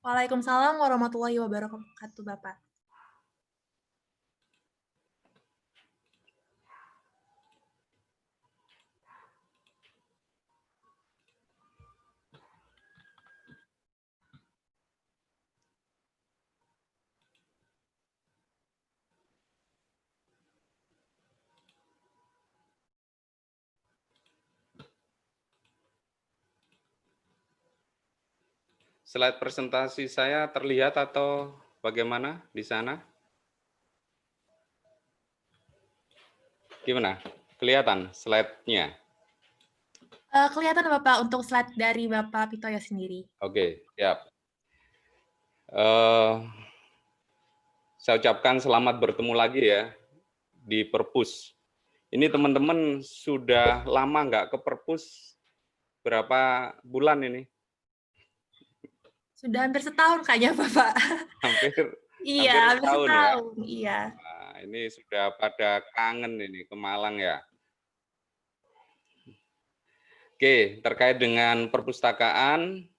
Waalaikumsalam warahmatullahi wabarakatuh, Bapak. Slide presentasi saya terlihat atau bagaimana di sana? Gimana? Kelihatan slide-nya? Kelihatan Bapak untuk slide dari Bapak Pitoyo sendiri. Oke, siap. Saya ucapkan selamat bertemu lagi ya di Perpus. Ini teman-teman sudah lama nggak ke Perpus? Berapa bulan ini? Sudah hampir setahun kayaknya, Bapak. Hampir Iya, hampir setahun ya. setahun. Iya. Nah, ini sudah pada kangen ini ke Malang ya. Oke, terkait dengan perpustakaan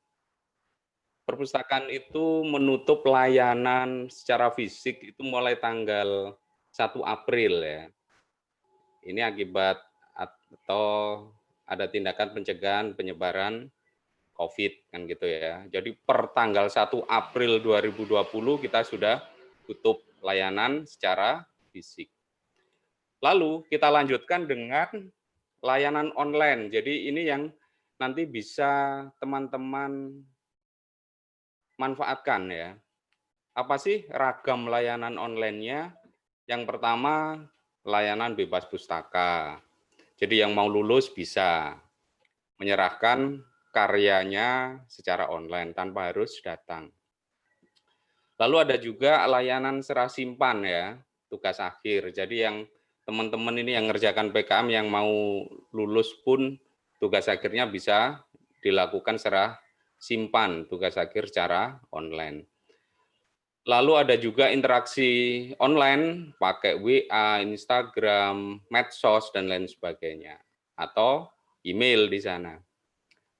itu menutup layanan secara fisik itu mulai tanggal 1 April ya. Ini akibat atau ada tindakan pencegahan penyebaran COVID kan gitu ya. Jadi per tanggal 1 April 2020 kita sudah tutup layanan secara fisik. Lalu kita lanjutkan dengan layanan online. Jadi ini yang nanti bisa teman-teman manfaatkan ya. Apa sih ragam layanan online-nya? Yang pertama, layanan bebas pustaka. Jadi yang mau lulus bisa menyerahkan karyanya secara online tanpa harus datang. Lalu ada juga layanan serah simpan ya, tugas akhir. Jadi yang teman-teman ini yang ngerjakan PKM yang mau lulus pun tugas akhirnya bisa dilakukan serah simpan tugas akhir secara online. Lalu ada juga interaksi online pakai WA, Instagram, medsos dan lain sebagainya atau email di sana.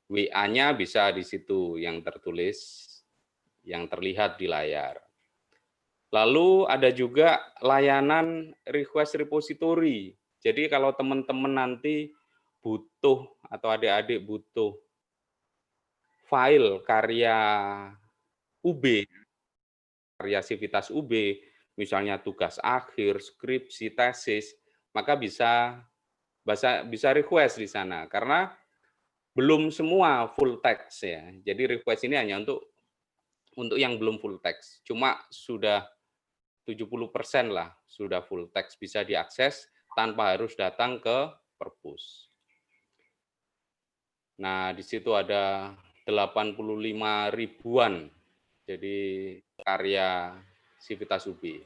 WA-nya bisa di situ yang tertulis, yang terlihat di layar. Lalu ada juga layanan request repository. Jadi kalau teman-teman nanti butuh atau adik-adik butuh file karya UB, karya sivitas UB, misalnya tugas akhir, skripsi, tesis, maka bisa request di sana karena belum semua full text ya. Jadi request ini hanya untuk yang belum full text. Cuma sudah 70% lah sudah full text bisa diakses tanpa harus datang ke perpus. Nah, di situ ada 85 ribuan jadi karya Sivitas UB.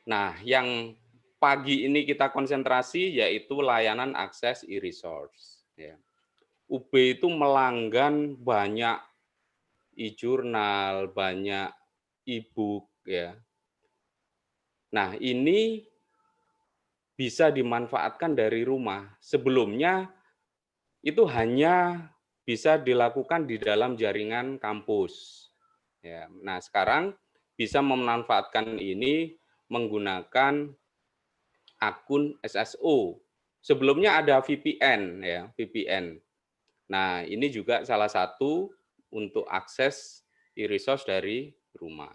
Nah, yang pagi ini kita konsentrasi yaitu layanan akses e-resource. Ya. UB itu melanggan banyak e-jurnal, banyak e-book ya. Nah, ini bisa dimanfaatkan dari rumah. Sebelumnya itu hanya bisa dilakukan di dalam jaringan kampus. Ya, nah sekarang bisa memanfaatkan ini menggunakan akun SSO. Sebelumnya ada VPN ya, VPN. Nah, ini juga salah satu untuk akses e-resource dari rumah.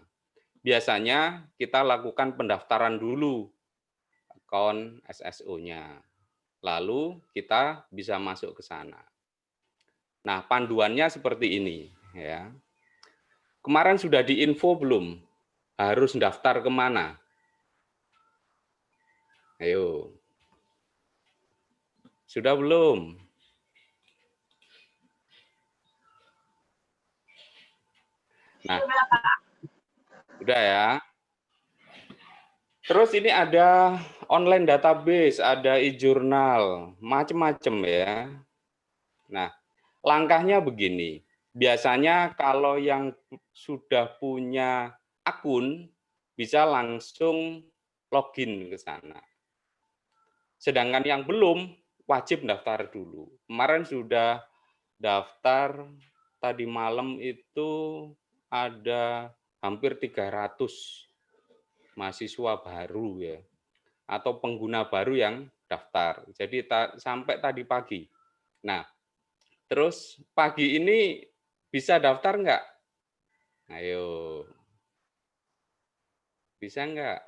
Biasanya kita lakukan pendaftaran dulu akun SSO-nya. Lalu kita bisa masuk ke sana. Nah, panduannya seperti ini ya. Kemarin sudah diinfo belum? Harus daftar kemana? Ayo. Sudah belum? Nah, sudah ya. Terus ini ada online database, ada e-jurnal, macam-macam ya. Nah, langkahnya begini. Biasanya kalau yang sudah punya akun bisa langsung login ke sana. Sedangkan yang belum wajib daftar dulu. Kemarin sudah daftar tadi malam itu ada hampir 300 mahasiswa baru ya, atau pengguna baru yang daftar. Jadi sampai tadi pagi. Nah, terus pagi ini bisa daftar nggak? Ayo, bisa nggak?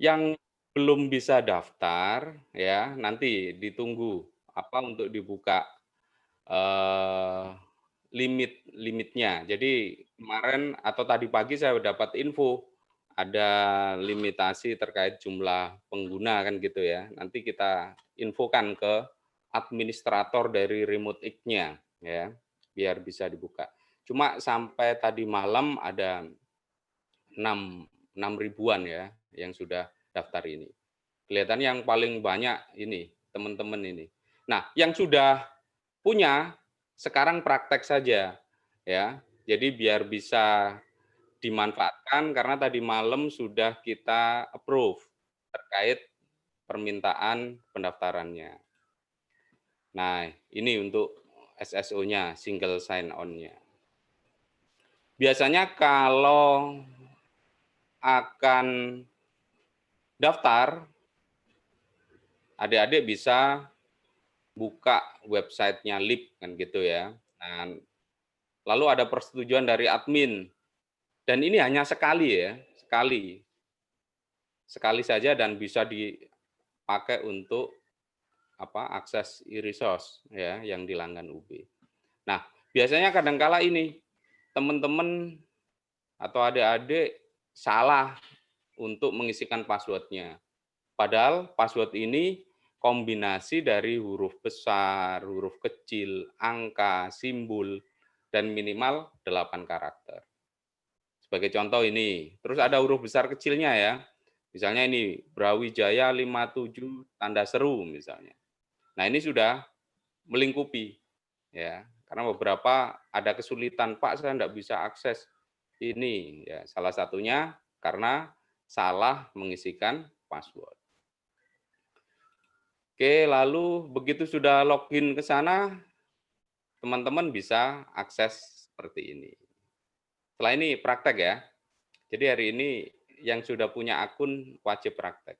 Yang belum bisa daftar ya, nanti ditunggu untuk dibuka eh, limitnya. Jadi kemarin atau tadi pagi saya dapat info ada limitasi terkait jumlah pengguna kan gitu ya. Nanti kita infokan ke administrator dari remote IG-nya ya, biar bisa dibuka. Cuma sampai tadi malam ada 6 ribuan ya yang sudah daftar ini. Kelihatan yang paling banyak ini teman-teman ini. Nah, yang sudah punya sekarang praktek saja ya. Jadi biar bisa dimanfaatkan karena tadi malam sudah kita approve terkait permintaan pendaftarannya. Nah, ini untuk SSO-nya, single sign on-nya. Biasanya kalau akan daftar, adik-adik bisa buka websitenya LIP kan gitu ya. Nah, lalu ada persetujuan dari admin. Dan ini hanya sekali ya, sekali saja dan bisa dipakai untuk akses e-resource ya yang di Langgan UB. Nah, biasanya kadangkala ini teman-teman atau adik-adik salah untuk mengisikan password-nya. Padahal password ini kombinasi dari huruf besar, huruf kecil, angka, simbol, dan minimal 8 karakter. Sebagai contoh ini, terus ada huruf besar kecilnya ya. Misalnya ini, Brawijaya 57 tanda seru misalnya. Nah, ini sudah melingkupi ya. Karena beberapa ada kesulitan, Pak, saya enggak bisa akses ini ya. Salah satunya karena salah mengisikan password. Oke, lalu begitu sudah login ke sana, teman-teman bisa akses seperti ini. Setelah ini praktek ya. Jadi hari ini yang sudah punya akun wajib praktek.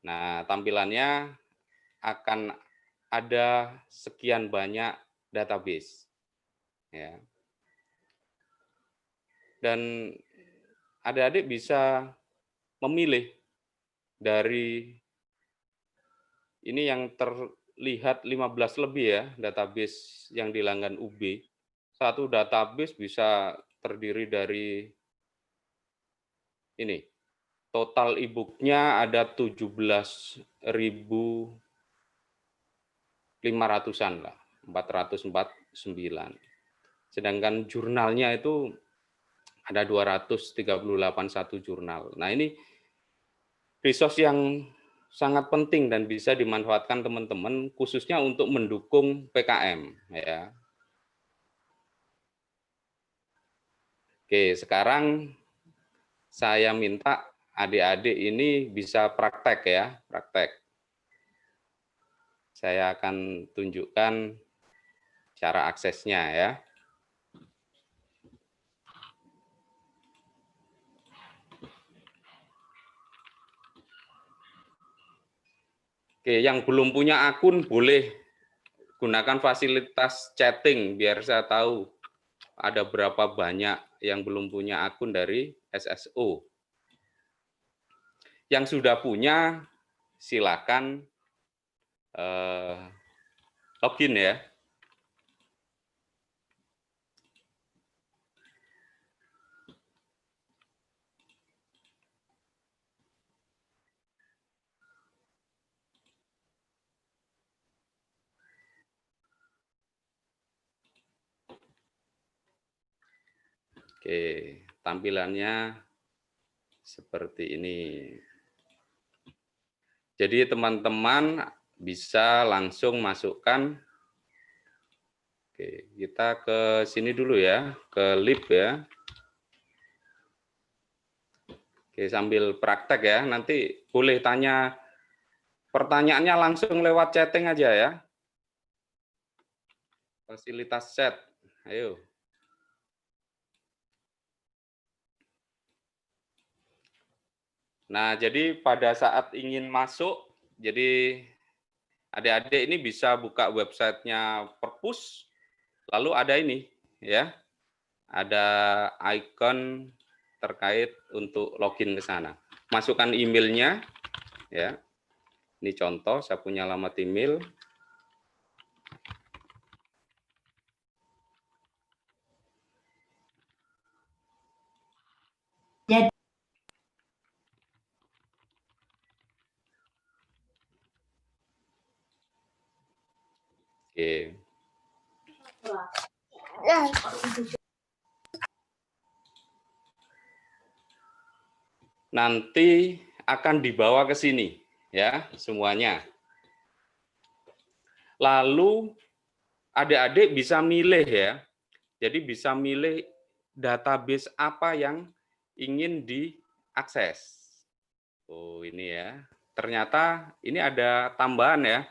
Nah, tampilannya akan ada sekian banyak database. Ya. Dan adik-adik bisa memilih dari ini yang terlihat 15 lebih ya, database yang di Langgan UB. Satu database bisa terdiri dari ini, total e-book-nya ada 17.500-an lah, 449. Sedangkan jurnalnya itu ada 238 jurnal. Nah, ini resource yang sangat penting dan bisa dimanfaatkan teman-teman khususnya untuk mendukung PKM ya. Oke, sekarang saya minta adik-adik ini bisa praktek ya, praktek. Saya akan tunjukkan cara aksesnya ya. Oke, yang belum punya akun boleh gunakan fasilitas chatting biar saya tahu ada berapa banyak yang belum punya akun dari SSO. Yang sudah punya silakan login ya. Oke, tampilannya seperti ini. Jadi teman-teman bisa langsung masukkan. Oke, kita ke sini dulu ya, ke LIP ya. Oke, sambil praktek ya, nanti boleh tanya pertanyaannya langsung lewat chatting aja ya. Fasilitas chat. Ayo. Nah, jadi pada saat ingin masuk, jadi adik-adik ini bisa buka websitenya Perpus, lalu ada ini, ya, ada icon terkait untuk login ke sana. Masukkan emailnya, ya. Ini contoh, saya punya alamat email. Oke. Nanti akan dibawa ke sini, ya, semuanya. Lalu adik-adik bisa milih, ya. Jadi bisa milih database apa yang ingin diakses. Oh, ini ya. Ternyata ini ada tambahan, ya.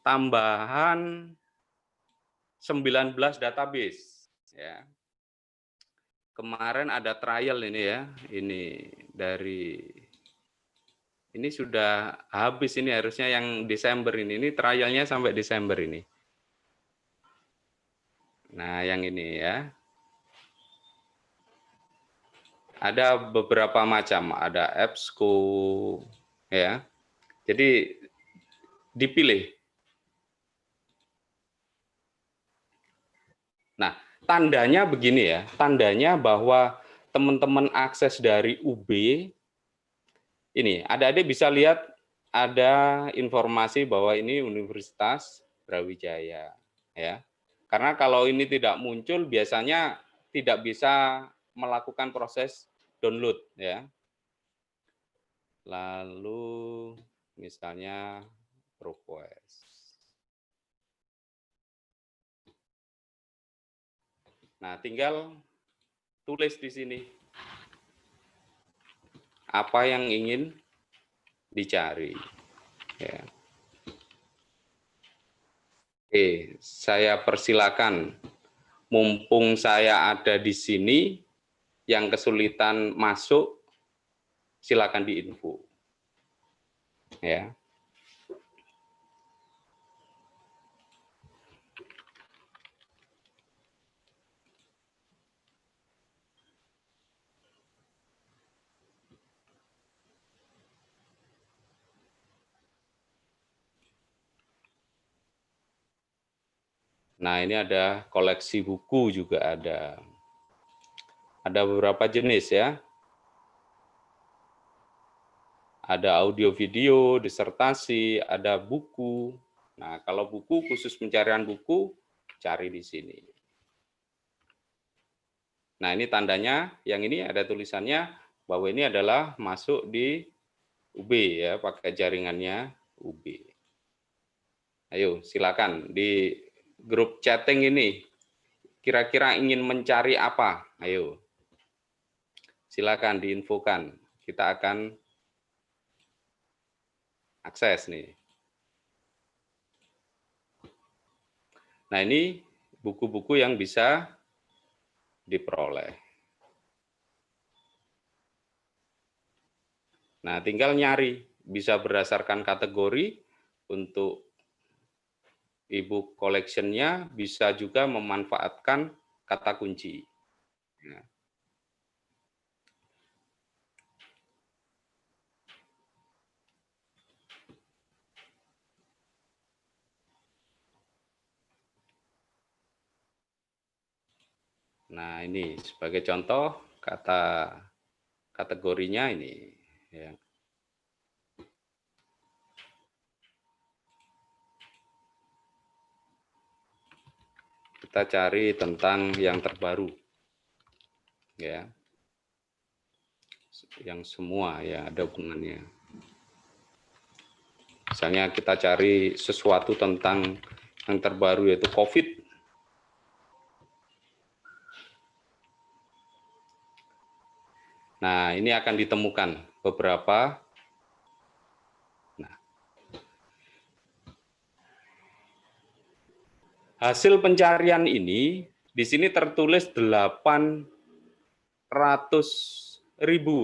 Tambahan 19 database, ya. Kemarin ada trial ini, ya. Ini sudah habis, ini harusnya yang Desember ini. Ini trialnya sampai Desember ini. Nah, yang ini, ya. Ada beberapa macam, ada EBSCO, ya. Jadi dipilih. Nah, tandanya begini, ya. Tandanya bahwa teman-teman akses dari UB ini, adik-adik bisa lihat ada informasi bahwa ini Universitas Brawijaya, ya. Karena kalau ini tidak muncul, biasanya tidak bisa melakukan proses download, ya. Lalu misalnya ProQuest. Nah, tinggal tulis di sini apa yang ingin dicari. Ya. Oke, saya persilakan. Mumpung saya ada di sini, yang kesulitan masuk, silakan diinfo. Ya. Nah, ini ada koleksi buku juga ada. Ada beberapa jenis, ya. Ada audio video, disertasi, ada buku. Nah, kalau buku, khusus pencarian buku, cari di sini. Nah, ini tandanya, yang ini ada tulisannya bahwa ini adalah masuk di UB, ya, pakai jaringannya UB. Ayo, silakan di grup chatting ini, kira-kira ingin mencari apa? Ayo, silakan diinfokan. Kita akan akses nih. Nah, ini buku-buku yang bisa diperoleh. Nah, tinggal nyari, bisa berdasarkan kategori untuk e-book collection-nya, bisa juga memanfaatkan kata kunci. Nah, ini sebagai contoh kata kategorinya ini, ya. Kita cari tentang yang terbaru, ya, yang semua ya ada hubungannya. Misalnya kita cari sesuatu tentang yang terbaru yaitu COVID. Nah, ini akan ditemukan beberapa. Nah, Hasil pencarian ini di sini tertulis 800.000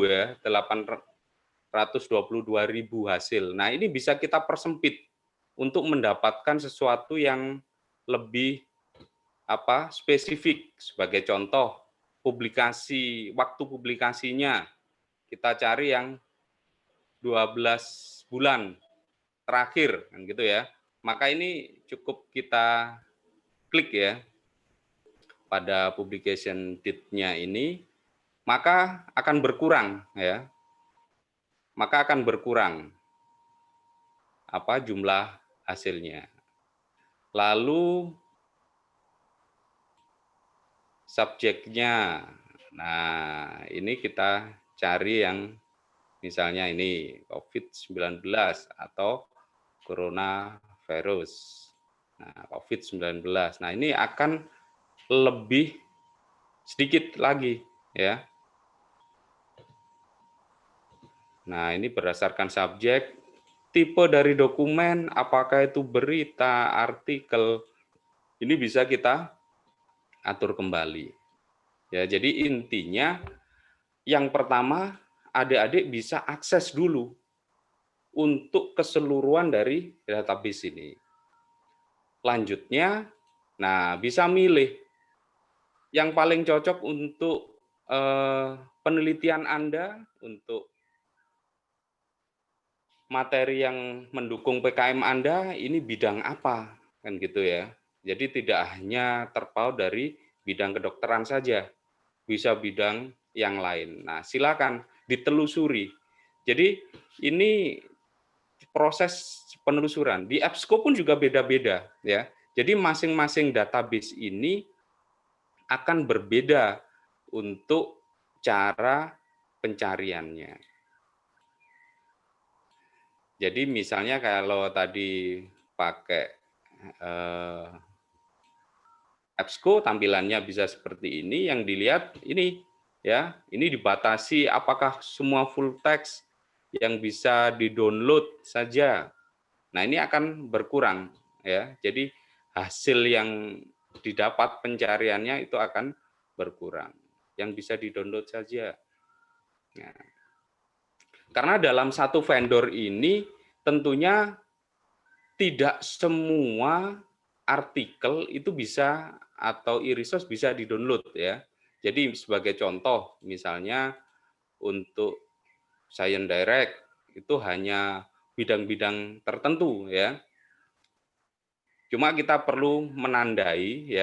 ya, 822.000 hasil. Nah, ini bisa kita persempit untuk mendapatkan sesuatu yang lebih spesifik. Sebagai contoh, waktu publikasinya kita cari yang 12 bulan terakhir kan gitu ya. Maka ini cukup kita klik ya pada publication date-nya ini, maka akan berkurang ya. Maka akan berkurang jumlah hasilnya. Lalu subjeknya. Nah, ini kita cari yang misalnya ini COVID-19 atau coronavirus. Nah, COVID-19. Nah, ini akan lebih sedikit lagi ya. Nah, ini berdasarkan subjek, tipe dari dokumen, apakah itu berita, artikel, ini bisa kita atur kembali. Ya, jadi intinya yang pertama adik-adik bisa akses dulu untuk keseluruhan dari database ini. Lanjutnya, nah bisa milih yang paling cocok untuk penelitian Anda, untuk materi yang mendukung PKM Anda, ini bidang apa, kan gitu ya. Jadi tidak hanya terpaut dari bidang kedokteran saja, bisa bidang yang lain. Nah, silakan ditelusuri. Jadi ini proses penelusuran. Di EBSCO pun juga beda-beda ya. Jadi masing-masing database ini akan berbeda untuk cara pencariannya. Jadi misalnya kalau tadi pakai EBSCO tampilannya bisa seperti ini, yang dilihat ini ya, ini dibatasi apakah semua full text yang bisa di-download saja. Nah, ini akan berkurang ya. Jadi hasil yang didapat pencariannya itu akan berkurang. Yang bisa di-download saja. Nah, karena dalam satu vendor ini tentunya tidak semua artikel itu bisa atau e-resource bisa di-download ya. Jadi sebagai contoh misalnya untuk Science Direct itu hanya bidang-bidang tertentu ya. Cuma kita perlu menandai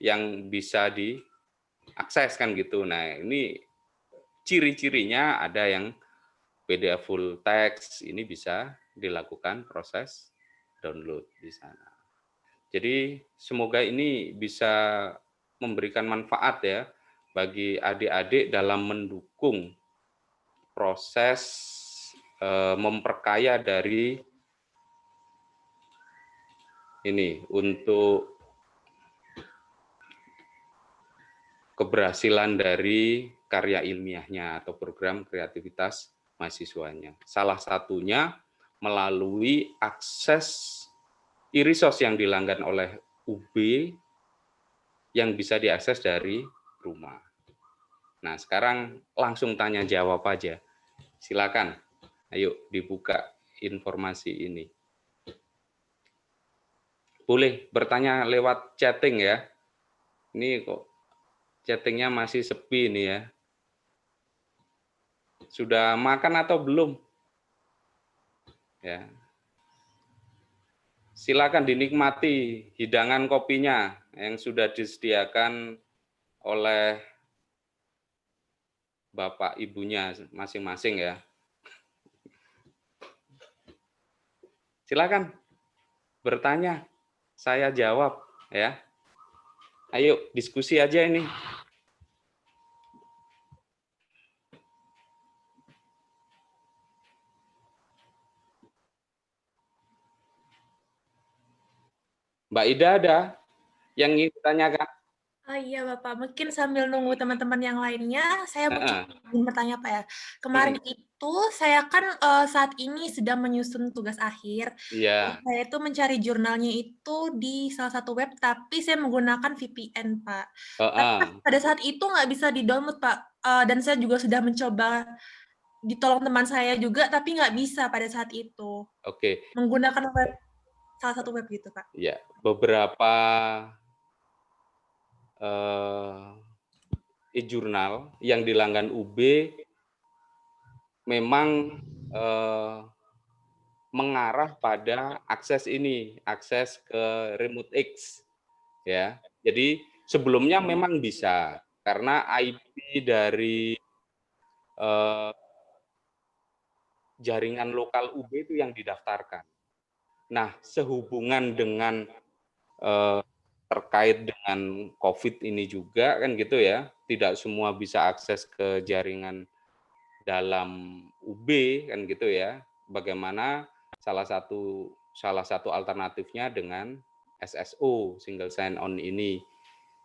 yang bisa diakses kan gitu. Nah, ini ciri-cirinya ada yang PDF full text, ini bisa dilakukan proses download di sana. Jadi semoga ini bisa memberikan manfaat ya bagi adik-adik dalam mendukung proses memperkaya dari ini untuk keberhasilan dari karya ilmiahnya atau program kreativitas mahasiswanya. Salah satunya melalui akses e-resource yang dilanggan oleh UB yang bisa diakses dari rumah. Nah, sekarang langsung tanya jawab aja. Silakan. Ayo dibuka informasi ini. Boleh bertanya lewat chatting ya. Ini kok chattingnya masih sepi nih ya. Sudah makan atau belum? Ya. Silakan dinikmati hidangan kopinya yang sudah disediakan oleh bapak ibunya masing-masing ya. Silakan bertanya, saya jawab ya. Ayo diskusi aja ini. Mbak Ida ada yang ingin ditanyakan? Oh iya Bapak, mungkin sambil nunggu teman-teman yang lainnya, saya mungkin Heeh. ingin bertanya Pak ya. Kemarin Mhm. itu saya kan, saat ini sedang menyusun tugas akhir, dan Iya. saya itu mencari jurnalnya itu di salah satu web, tapi saya menggunakan VPN Pak. Tapi pas Heeh. pada saat itu nggak bisa di-download Pak, dan saya juga sudah mencoba ditolong teman saya juga, tapi nggak bisa pada saat itu. Oke. Menggunakan web salah satu web gitu Pak. Ya, beberapa e-jurnal yang di langgan UB memang, mengarah pada akses ini, akses ke Remote X, ya. Jadi sebelumnya memang bisa, karena IP dari, eee, jaringan lokal UB itu yang didaftarkan. Nah, sehubungan dengan, eee, terkait dengan Covid ini juga kan gitu ya, tidak semua bisa akses ke jaringan dalam UB kan gitu ya. Bagaimana salah satu alternatifnya dengan SSO, single sign on ini,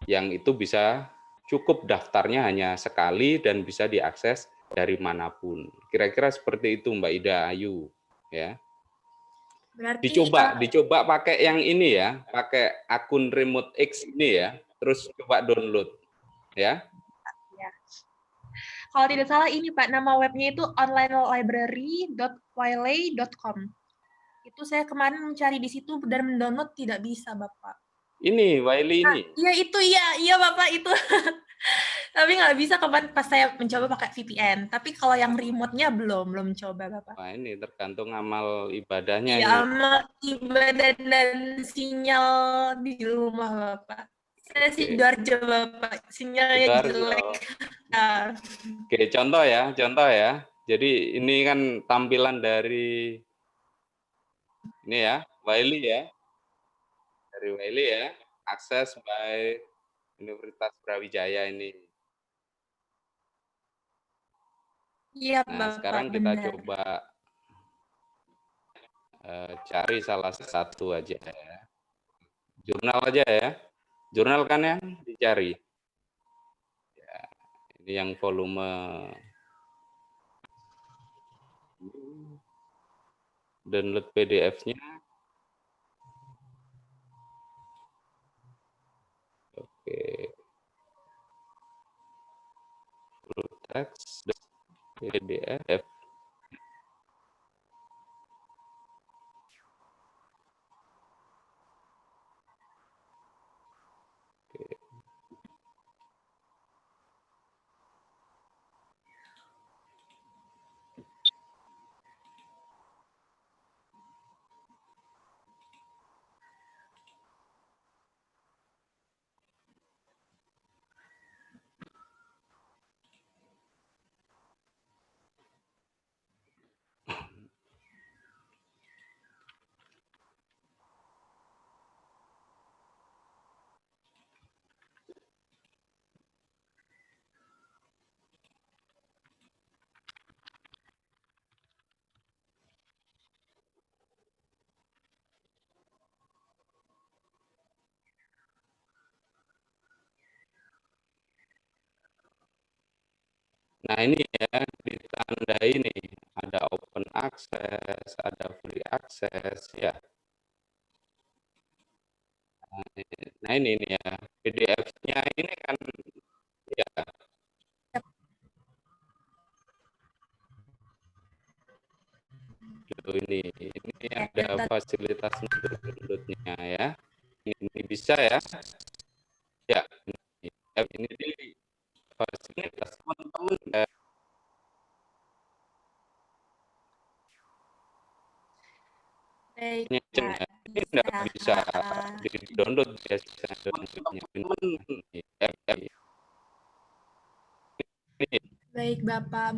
yang itu bisa cukup daftarnya hanya sekali dan bisa diakses dari manapun. Kira-kira seperti itu Mbak Ida Ayu, ya. Berarti, Dicoba pakai yang ini ya, pakai akun Remote X ini ya, terus coba download, ya. ya. Kalau tidak salah ini Pak, nama webnya itu onlinelibrary.wiley.com. Itu saya kemarin mencari di situ dan mendownload tidak bisa Bapak. Ini, Wiley Nah, ini. iya itu, iya Bapak itu. Tapi nggak bisa kemarin pas saya mencoba pakai VPN. Tapi kalau yang remote-nya belum coba Bapak. Wah, ini tergantung amal ibadahnya Iya, ini. sama ibadah dan sinyal di rumah Bapak. Saya Oke, Sidoarjo Bapak, sinyalnya jelek. Sidoarjo. Nah, Oke, contoh ya. Jadi ini kan tampilan dari ini ya, Wiley ya. Dari Wiley ya, akses by Universitas Brawijaya ini. iya Nah, Bapak, sekarang kita benar. coba cari salah satu aja ya. Jurnal aja ya. Jurnal kan yang dicari. Ya, ini yang volume download PDF-nya. Oke, full text PDF. Nah, ini ya ditandai nih, ada open access, ada free access ya. Nah, ini nih ya, PDF-nya ini kan ya gitu ini ada Ya, fasilitas untuk download-nya ya. Ini bisa ya. Ya, ini di fasilitas teman-teman ya. baik Nyeceng Pak, ya. Ini nggak bisa. bisa di-download biasanya download-nya. Ini Baik Bapak,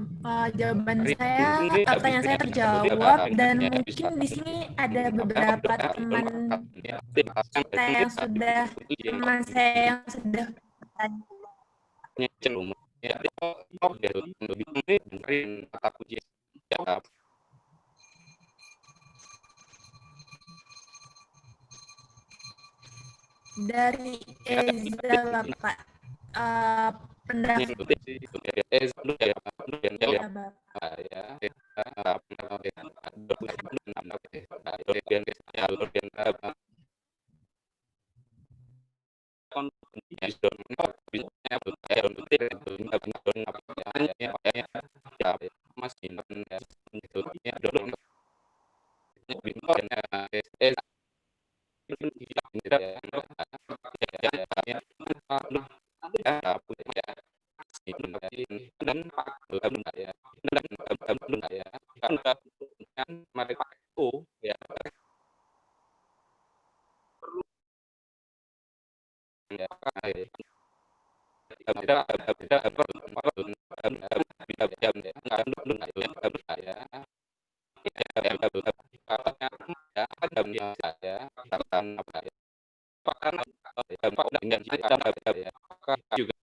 jawaban hari saya, ini nggak pertanyaan bisa saya terjawab dan mungkin di sini ada beberapa teman saya yang sudah bertanya. Dari Eza, Bapak. Pendaftar mereka itu ya juga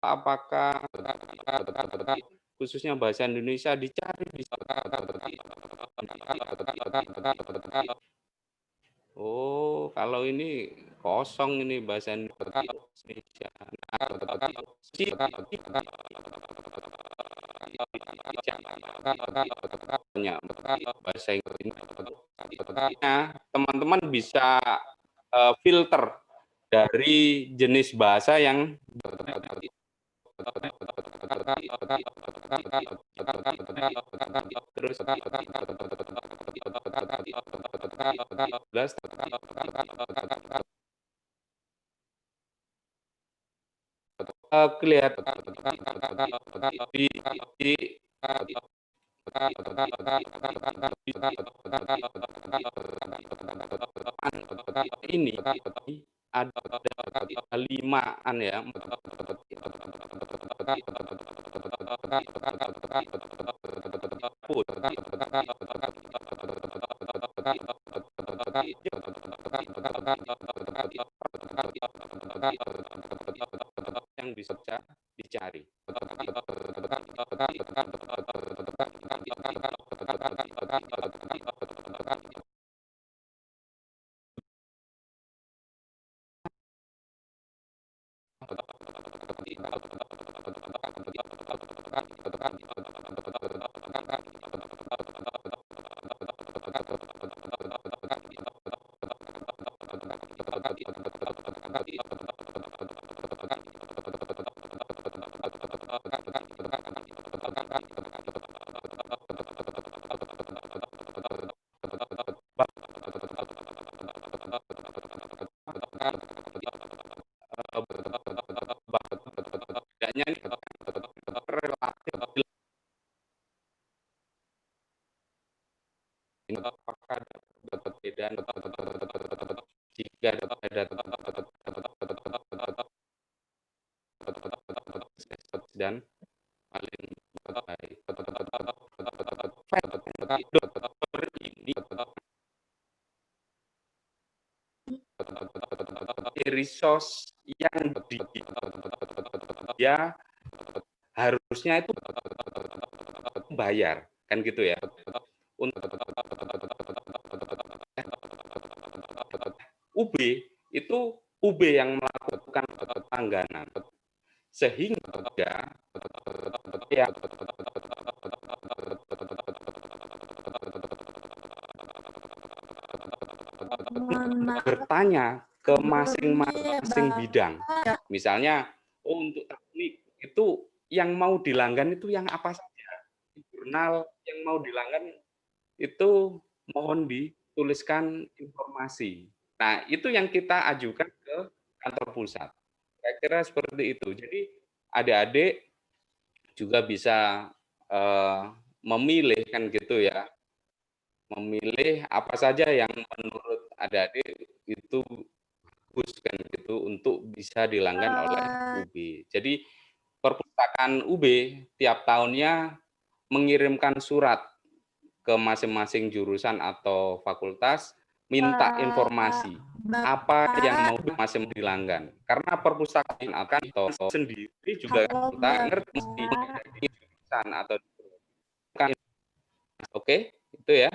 apakah khususnya bahasa Indonesia dicari di oh kalau ini kosong ini bahasa Indonesia bahasa Inggris teman-teman bisa filter dari jenis bahasa yang terus kelihatan di ini ada limaan ya yang bisa dicari. Tidaknya ini relatif apakah ada perbedaan jika ada dan paling baik ini resource yang dia harusnya itu bayar kan gitu ya untuk UB itu UB yang melakukan langganan sehingga ya bertanya ke masing-masing bidang. Misalnya, oh, untuk teknik itu yang mau dilanggan itu yang apa saja. Jurnal yang mau dilanggan itu mohon dituliskan informasi. Nah, itu yang kita ajukan ke kantor pusat. Saya kira seperti itu. Jadi adik-adik juga bisa memilih kan gitu ya. Memilih apa saja yang menurut adik-adik itu bagus kan gitu untuk bisa dilanggan oleh UB. Jadi perpustakaan UB tiap tahunnya mengirimkan surat ke masing-masing jurusan atau fakultas minta informasi apa yang mau masing dilanggan. Karena perpustakaan akan atau sendiri juga kita ngerti mesti di jurusan atau oke, itu ya.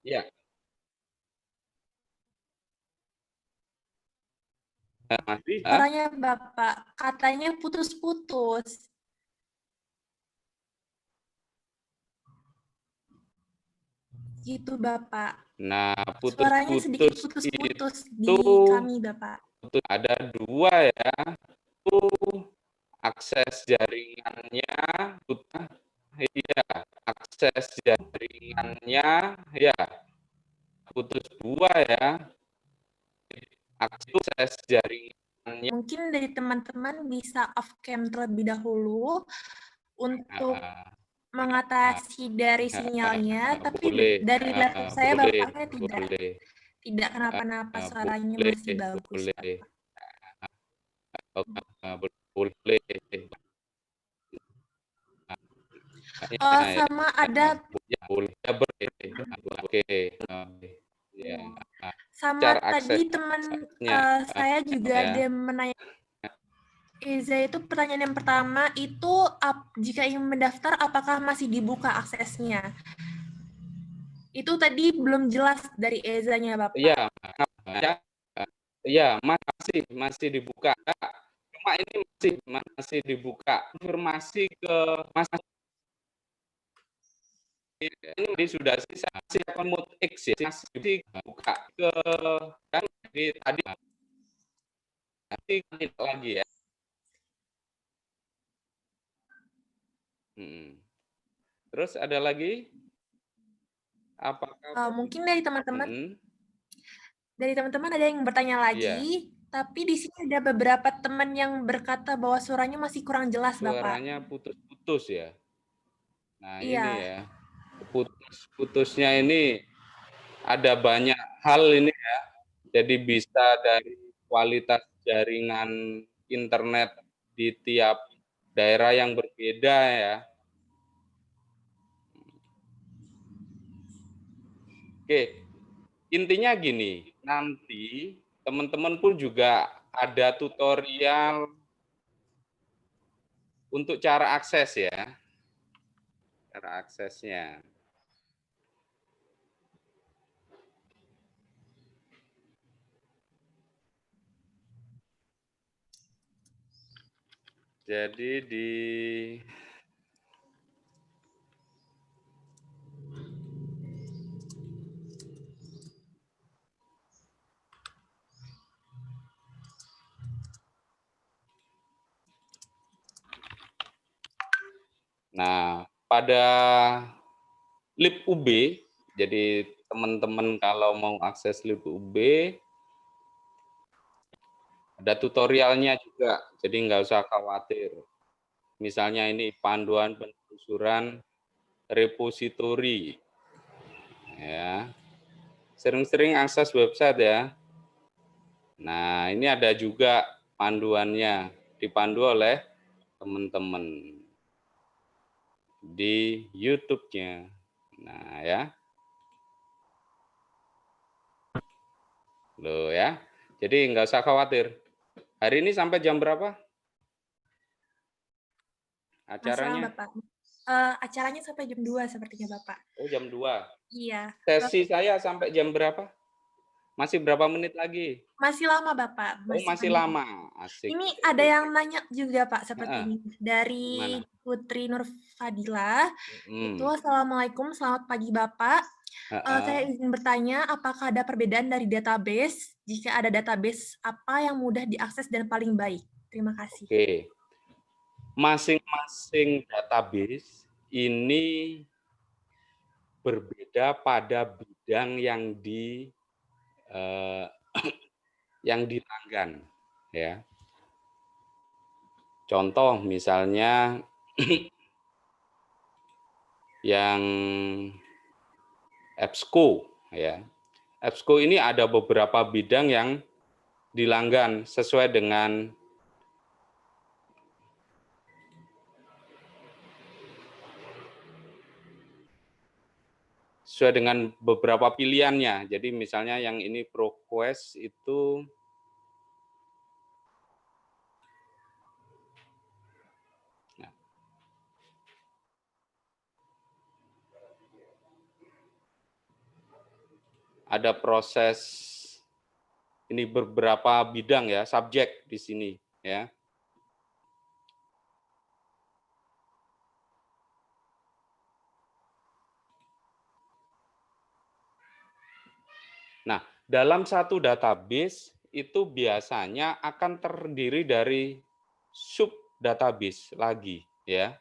Ya. Masih, Suaranya Bapak, katanya putus-putus. Gitu Bapak. Nah, Suaranya sedikit putus-putus putus-putus di itu kami Bapak. ada dua ya. Itu akses jaringannya, ya, akses jaringannya, ya, putus dua ya. Akses jaringannya. Mungkin dari teman-teman bisa off cam terlebih dahulu untuk mengatasi dari sinyalnya, tapi boleh, dari laptop saya boleh, Bapaknya boleh. tidak kenapa-napa, suaranya Boleh, masih bagus. boleh. Boleh. Sama ada boleh. Oke. Ya. sama Cara tadi aksesnya, teman saya juga ya. ada menanya Eza, itu pertanyaan yang pertama itu jika ingin mendaftar apakah masih dibuka aksesnya? Itu tadi belum jelas dari Ezanya Bapak. Iya, iya, masih dibuka. Cuma ini masih dibuka. Konfirmasi ke Mas ini sudah sisa akun X ya, masih dibuka ke kan tadi lagi ya. Terus ada lagi? Apakah mungkin dari teman-teman ada yang bertanya lagi, tapi di sini ada beberapa teman yang berkata bahwa suaranya masih kurang jelas, Bapak. Suaranya putus-putus ya. Nah, iya. ini ya. Putus-putusnya ini ada banyak hal ini ya. Jadi bisa dari kualitas jaringan internet di tiap daerah yang berbeda ya. Oke, intinya gini, nanti teman-teman pun juga ada tutorial untuk cara akses ya. Cara aksesnya. Jadi di Nah, pada Lib UB, jadi teman-teman kalau mau akses Lib UB, ada tutorialnya juga, jadi nggak usah khawatir. Misalnya ini panduan penelusuran repositori. Ya. Sering-sering akses website ya. Nah, ini ada juga panduannya, dipandu oleh teman-teman di YouTube-nya. Nah, ya. Loh ya. Jadi nggak usah khawatir. Hari ini sampai jam berapa? Acaranya? Bapak. Acaranya sampai jam 2 sepertinya, Bapak. Oh, jam 2. Iya. Sesi saya sampai jam berapa? Masih berapa menit lagi? Masih lama, Bapak. Masih lama. Asik. Ini ada yang nanya juga, Pak, seperti ini. Dari Gimana? Putri Nur Fadila. Itu, Assalamualaikum, selamat pagi, Bapak. Saya izin bertanya, apakah ada perbedaan dari database? Jika ada database, apa yang mudah diakses dan paling baik? Terima kasih. Oke. Masing-masing database ini berbeda pada bidang yang dilanggan, ya. Contoh misalnya yang EBSCO, ya. EBSCO ini ada beberapa bidang yang dilanggan sesuai dengan beberapa pilihannya. Jadi misalnya yang ini ProQuest itu ada proses ini beberapa bidang ya, subjek di sini ya. Nah, dalam satu database itu biasanya akan terdiri dari sub database lagi ya.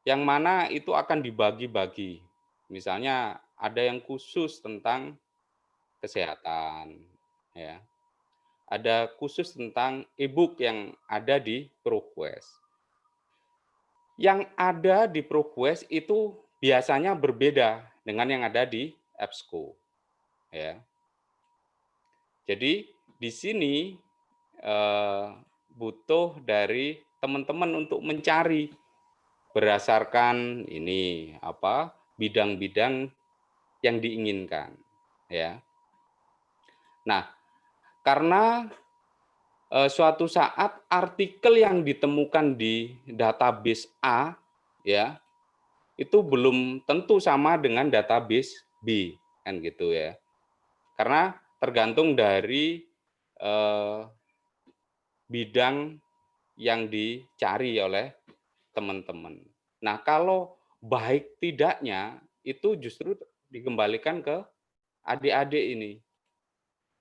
Yang mana itu akan dibagi-bagi. Misalnya ada yang khusus tentang kesehatan ya. Ada khusus tentang e-book yang ada di ProQuest. Yang ada di ProQuest itu biasanya berbeda dengan yang ada di EBSCO ya. Jadi di sini butuh dari teman-teman untuk mencari berdasarkan ini apa bidang-bidang yang diinginkan ya. Nah, karena suatu saat artikel yang ditemukan di database A ya itu belum tentu sama dengan database B kan gitu ya. Karena tergantung dari bidang yang dicari oleh teman-teman. Nah, kalau baik tidaknya itu justru dikembalikan ke adik-adik ini.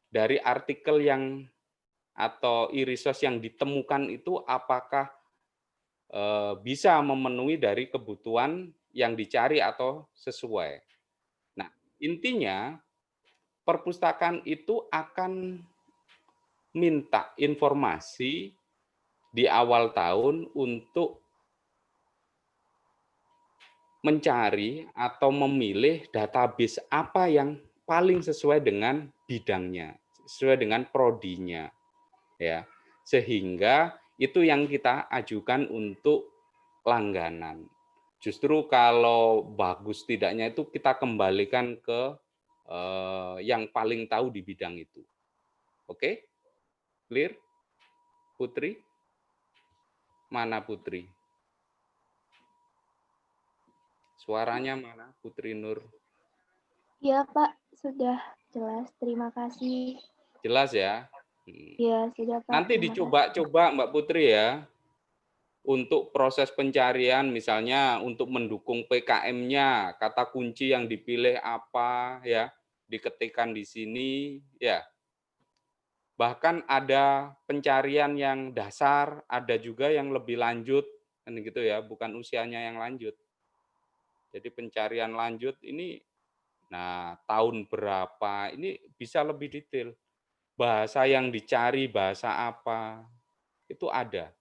Dari artikel yang atau e-resource yang ditemukan itu apakah bisa memenuhi dari kebutuhan yang dicari atau sesuai. Nah, intinya perpustakaan itu akan minta informasi di awal tahun untuk mencari atau memilih database apa yang paling sesuai dengan bidangnya, sesuai dengan prodinya, ya. Sehingga itu yang kita ajukan untuk langganan. Justru kalau bagus tidaknya itu kita kembalikan ke yang paling tahu di bidang itu. Oke? Clear? Putri? Mana Putri? Suaranya mana Putri Nur? Iya Pak, sudah jelas. Terima kasih. Jelas ya? Iya, sudah Pak. Nanti dicoba-coba Mbak Putri ya, untuk proses pencarian misalnya untuk mendukung PKM-nya, kata kunci yang dipilih apa ya, diketikkan di sini ya. Bahkan ada pencarian yang dasar, ada juga yang lebih lanjut, kan gitu ya, bukan usianya yang lanjut. Jadi pencarian lanjut ini, nah tahun berapa, ini bisa lebih detail. Bahasa yang dicari, bahasa apa, itu ada.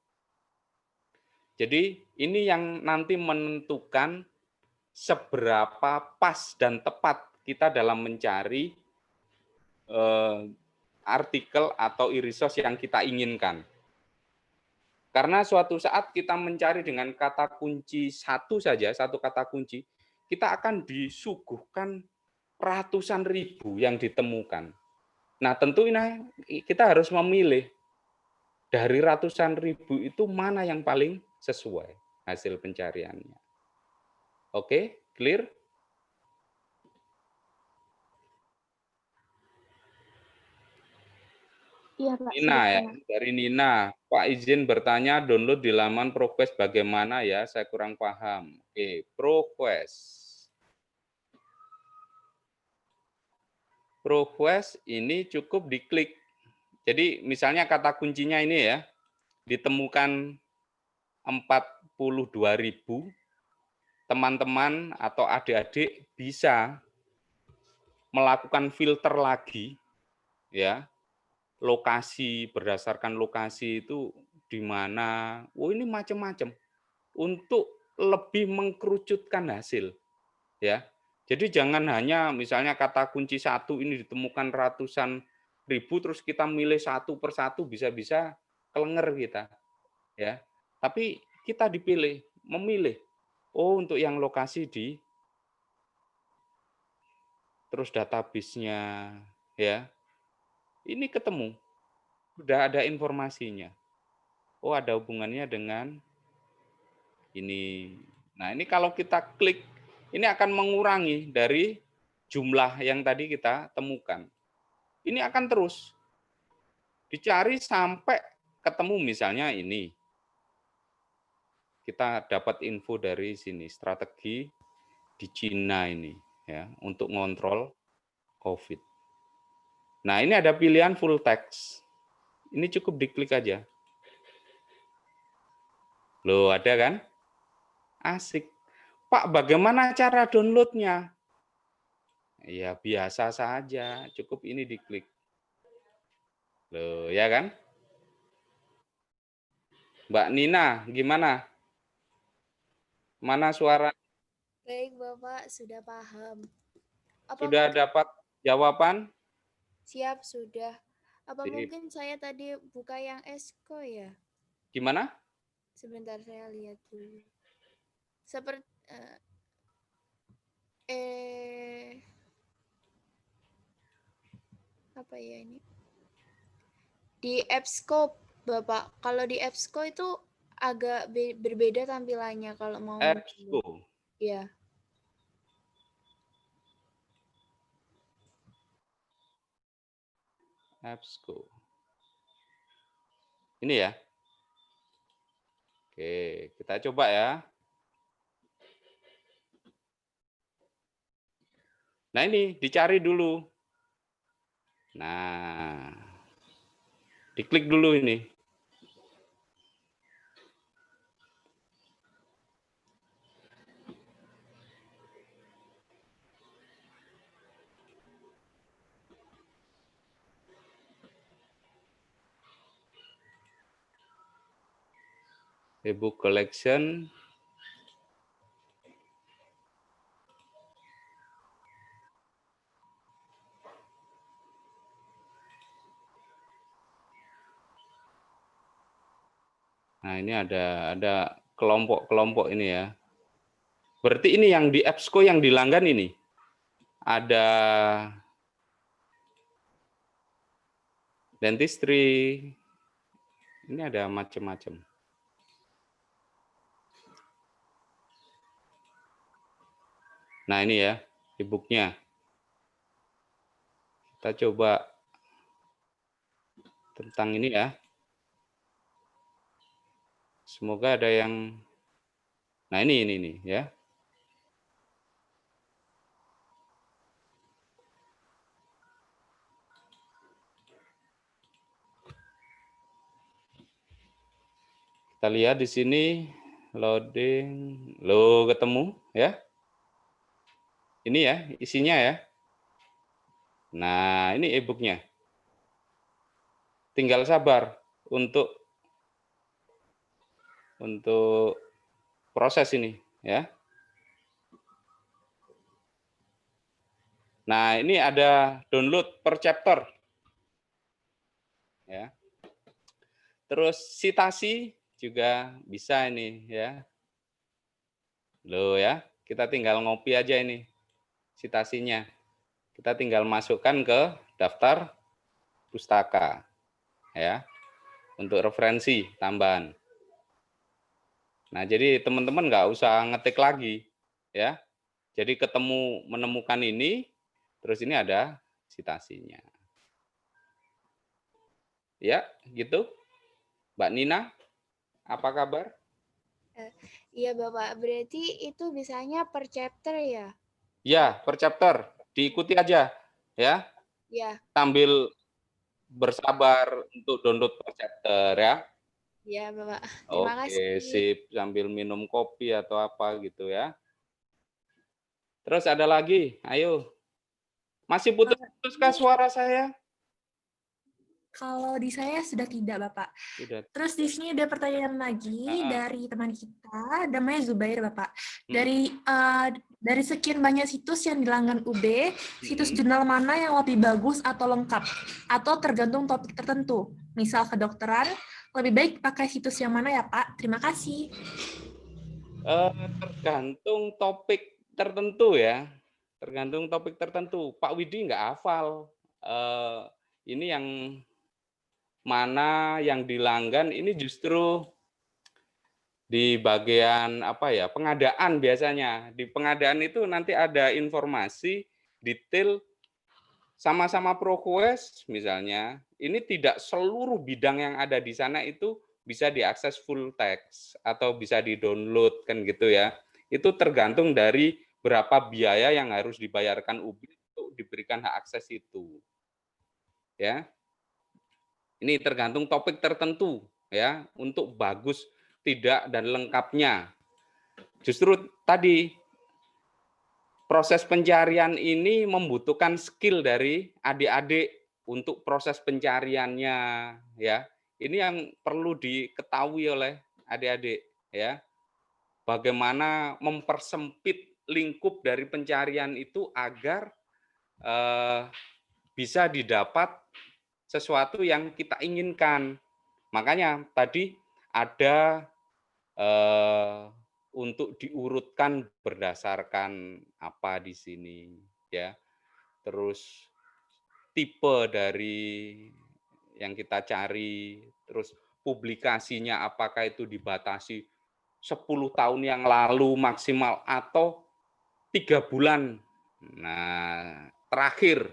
Jadi ini yang nanti menentukan seberapa pas dan tepat kita dalam mencari artikel atau e-resource yang kita inginkan. Karena suatu saat kita mencari dengan kata kunci satu saja, satu kata kunci, kita akan disuguhkan ratusan ribu yang ditemukan. Nah, tentu ini kita harus memilih dari ratusan ribu itu mana yang paling sesuai hasil pencariannya. Oke, clear? Iya Pak, Nina sudah ya, tenang. dari Nina. Pak izin bertanya, download di laman ProQuest bagaimana ya? Saya kurang paham. Oke, ProQuest. ProQuest ini cukup diklik. Jadi misalnya kata kuncinya ini ya, ditemukan 42.000, teman-teman atau adik-adik bisa melakukan filter lagi ya, lokasi berdasarkan lokasi itu di mana. Oh, ini macam-macam untuk lebih mengkerucutkan hasil ya. Jadi jangan hanya misalnya kata kunci 1 ini ditemukan ratusan ribu, terus kita milih satu per satu, bisa-bisa kelenger kita, ya. Tapi kita memilih, oh untuk yang lokasi di, terus database-nya, ya, ini ketemu, udah ada informasinya. Oh ada hubungannya dengan ini. Nah ini kalau kita klik, ini akan mengurangi dari jumlah yang tadi kita temukan. Ini akan terus dicari sampai ketemu, misalnya ini. Kita dapat info dari sini, strategi di Cina ini, ya, untuk ngontrol COVID. Nah, ini ada pilihan full text. Ini cukup diklik aja. Loh, ada kan? Asik. Pak, bagaimana cara downloadnya? Ya, biasa saja. Cukup ini diklik. Loh, ya kan? Mbak Nina, gimana? Mana suara? Baik, Bapak, sudah paham. Sudah dapat jawaban? Siap, sudah. Apa Sip. mungkin saya tadi buka yang ESCO ya? Gimana? Sebentar, saya lihat dulu. Seperti apa ya ini? Di EBSCO, Bapak. Kalau di EBSCO itu agak berbeda tampilannya kalau mau. EBSCO. Ya. EBSCO. Ini ya. Oke, kita coba ya. Nah ini, dicari dulu. Nah, diklik dulu ini. E-book collection. Nah, ini ada kelompok-kelompok ini ya. Berarti ini yang di EBSCO yang dilanggan ini. Ada dentistry. Ini ada macam-macam. Nah, ini ya e-booknya. Kita coba tentang ini ya. Semoga ada yang, nah ini ya. Kita lihat di sini loading, lo ketemu ya. Ini ya isinya ya. Nah ini e-booknya. Tinggal sabar untuk proses ini ya. Nah, ini ada download per chapter. Ya. Terus citasi juga bisa ini ya. Loh ya, kita tinggal ngopi aja ini citasinya. Kita tinggal masukkan ke daftar pustaka ya. Untuk referensi tambahan. Nah, jadi teman-teman nggak usah ngetik lagi, ya. Jadi menemukan ini, terus ini ada citasinya. Ya, gitu. Mbak Nina, apa kabar? Iya, Bapak. Berarti itu bisanya per chapter ya? Ya, per chapter. Diikuti aja, ya. Ya. Sambil bersabar untuk download per chapter, ya. Iya, Bapak. Terima kasih. Oke, sip. Sambil minum kopi atau apa gitu ya. Terus ada lagi, ayo. Masih putus-putuskah suara saya? Kalau di saya sudah tidak, Bapak. Sudah. Terus di sini ada pertanyaan lagi dari teman kita, namanya Zubair, Bapak. Dari Dari sekian banyak situs yang dilanggan UB, situs jurnal mana yang lebih bagus atau lengkap? Atau tergantung topik tertentu? Misal kedokteran, lebih baik pakai situs yang mana ya Pak? Terima kasih. Tergantung topik tertentu ya. Tergantung topik tertentu. Pak Widi nggak hafal. Ini yang mana yang dilanggan ini justru di bagian apa ya, pengadaan biasanya. Di pengadaan itu nanti ada informasi detail sama-sama ProQuest misalnya. Ini tidak seluruh bidang yang ada di sana itu bisa diakses full text atau bisa di-download kan gitu ya. Itu tergantung dari berapa biaya yang harus dibayarkan UB untuk diberikan hak akses itu. Ya. Ini tergantung topik tertentu ya, untuk bagus tidak dan lengkapnya. Justru tadi proses pencarian ini membutuhkan skill dari adik-adik untuk proses pencariannya ya. Ini yang perlu diketahui oleh adik-adik ya. Bagaimana mempersempit lingkup dari pencarian itu agar bisa didapat sesuatu yang kita inginkan. Makanya tadi ada untuk diurutkan berdasarkan apa di sini ya. Terus tipe dari yang kita cari, terus publikasinya apakah itu dibatasi 10 tahun yang lalu maksimal atau 3 bulan. Nah, terakhir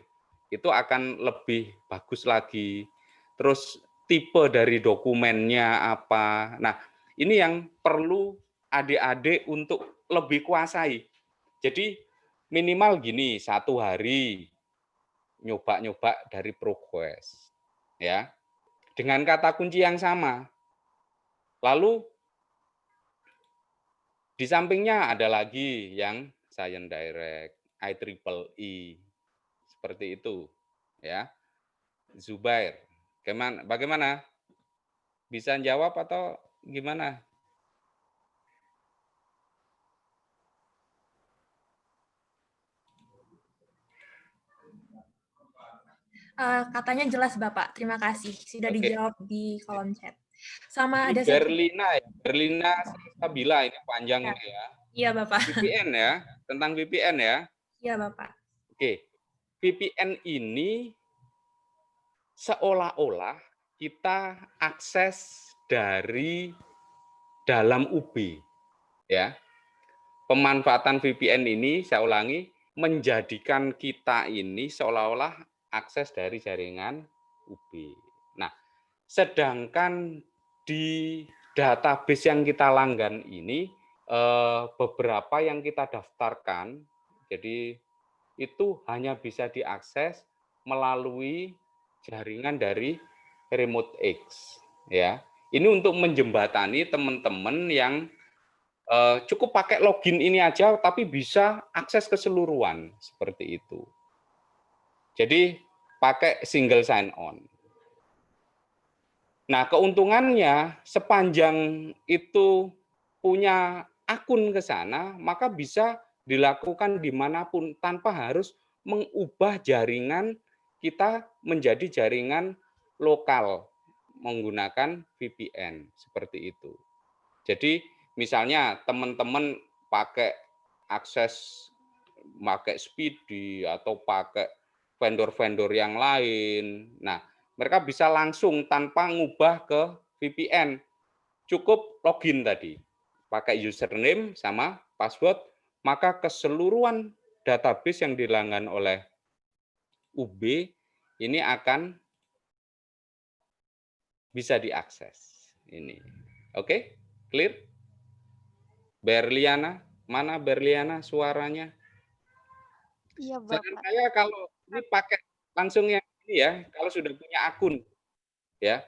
itu akan lebih bagus lagi. Terus tipe dari dokumennya apa. Nah, ini yang perlu adik-adik untuk lebih kuasai. Jadi minimal gini, 1 hari nyoba-nyoba dari ProQuest. Ya. Dengan kata kunci yang sama. Lalu di sampingnya ada lagi yang Science Direct, IEEE, seperti itu. Ya. Zubair, bagaimana? Bisa jawab atau gimana? Katanya jelas Bapak, terima kasih. Sudah dijawab di kolom chat. Sama ini ada Berlina ya, Berlina Sabila ini panjang ya. ini ya. Iya Bapak. VPN ya, tentang VPN ya. Iya Bapak. Oke, VPN ini seolah-olah kita akses dari dalam UB ya. Pemanfaatan VPN ini, saya ulangi, menjadikan kita ini seolah-olah akses dari jaringan UB. Nah, sedangkan di database yang kita langgan ini, beberapa yang kita daftarkan, jadi itu hanya bisa diakses melalui jaringan dari Remote X. Ya, ini untuk menjembatani teman-teman yang cukup pakai login ini aja, tapi bisa akses keseluruhan seperti itu. Jadi pakai single sign on. Nah, keuntungannya sepanjang itu punya akun ke sana, maka bisa dilakukan dimanapun tanpa harus mengubah jaringan kita menjadi jaringan lokal menggunakan VPN seperti itu. Jadi misalnya teman-teman pakai akses, pakai Speedy atau pakai vendor-vendor yang lain. Nah, mereka bisa langsung tanpa ngubah ke VPN. Cukup login tadi. Pakai username sama password, maka keseluruhan database yang dilanggan oleh UB ini akan bisa diakses. Ini. Oke? Clear? Berliana, mana Berliana suaranya? Iya, Saran Bapak. saya kalau ini pakai langsung yang ini ya, kalau sudah punya akun, ya,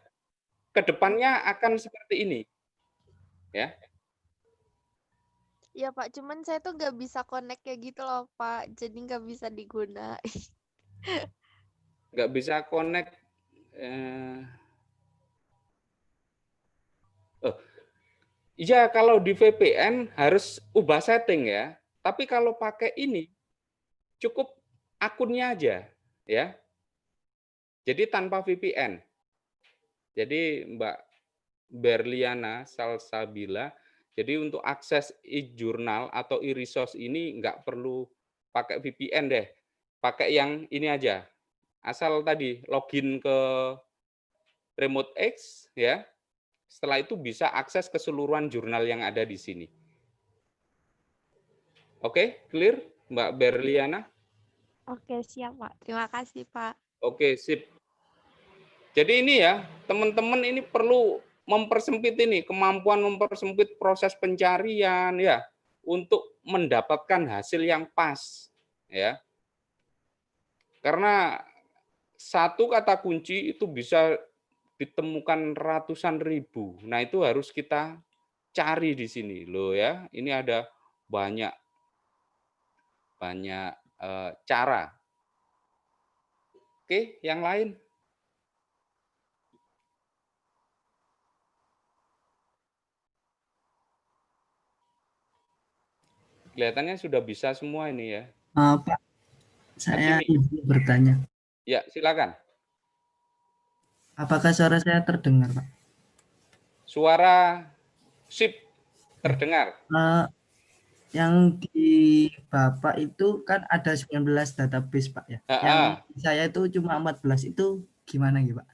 kedepannya akan seperti ini, ya. Iya, Pak. Cuman saya tuh nggak bisa connect kayak gitu loh, Pak. Jadi nggak bisa digunain. Nggak bisa connect. Iya, kalau di VPN harus ubah setting ya. Tapi kalau pakai ini, cukup akunnya aja, ya. Jadi tanpa VPN. Jadi Mbak Berliana Salsabila, jadi untuk akses e-jurnal atau e-resource ini nggak perlu pakai VPN deh. Pakai yang ini aja. Asal tadi login ke Remote X, ya. Setelah itu bisa akses keseluruhan jurnal yang ada di sini. Oke, clear Mbak Berliana? Oke, siap, Pak. Terima kasih, Pak. Oke, sip. Jadi ini ya, teman-teman ini perlu mempersempit ini, kemampuan mempersempit proses pencarian ya, untuk mendapatkan hasil yang pas ya. Karena satu kata kunci itu bisa ditemukan ratusan ribu. Nah, itu harus kita cari di sini loh ya. Ini ada banyak cara. Oke, yang lain. Kelihatannya sudah bisa semua ini ya. Pak, saya ingin bertanya. Ya, silakan. Apakah suara saya terdengar, Pak? Suara sip terdengar. Yang di Bapak itu kan ada 19 database, Pak ya. Yang saya itu cuma 14, itu gimana gitu, Pak?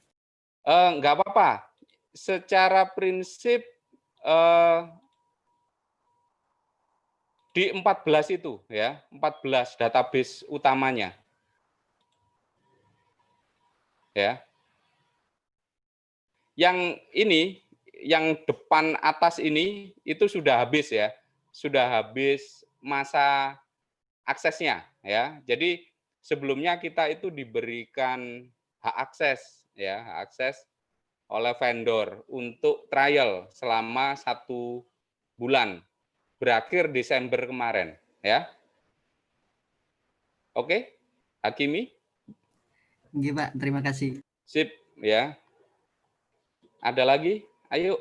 Enggak apa-apa. Secara prinsip di 14 itu ya, 14 database utamanya. Ya. Yang ini, yang depan atas ini itu sudah habis ya. Sudah habis masa aksesnya ya. Jadi sebelumnya kita itu diberikan hak akses ya, hak akses oleh vendor untuk trial selama 1 bulan. Berakhir Desember kemarin ya. Oke, Hakimi? Oke, Pak, terima kasih. Sip ya. Ada lagi? Ayo.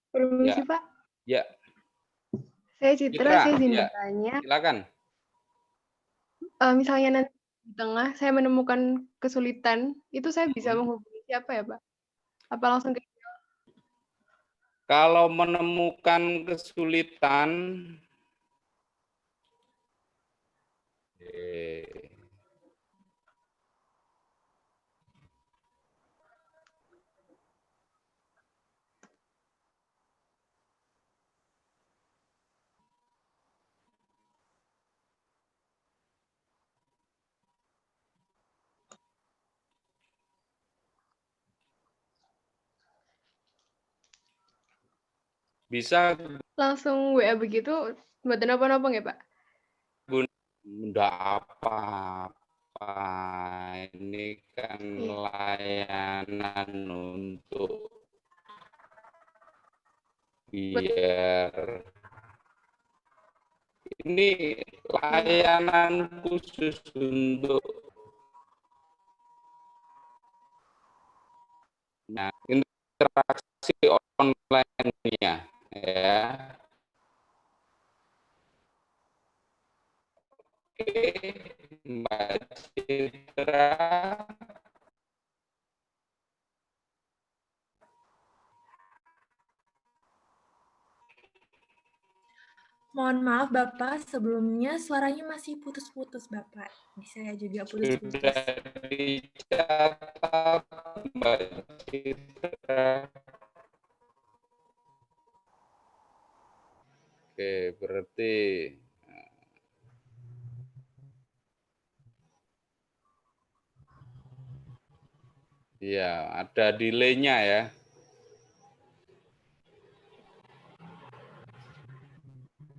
Permisi, Ya. Pak. Ya. Saya Citra, saya izin ya. bertanya. Silakan. Misalnya nanti di tengah saya menemukan kesulitan, itu saya bisa menghubungi siapa ya, Pak? Apa langsung ke Kalau menemukan kesulitan, bisa langsung WA begitu, mboten napa-napa nggih, Pak? Enggak apa-apa. Ini kan layanan untuk biar ini layanan khusus untuk interaksi online-nya ya. Oke, Mbak Citra. Mohon maaf Bapak, sebelumnya suaranya masih putus-putus Bapak. Saya juga putus-putus. Sudah dicatat Mbak Citra. Oke, berarti ya ada delay-nya ya.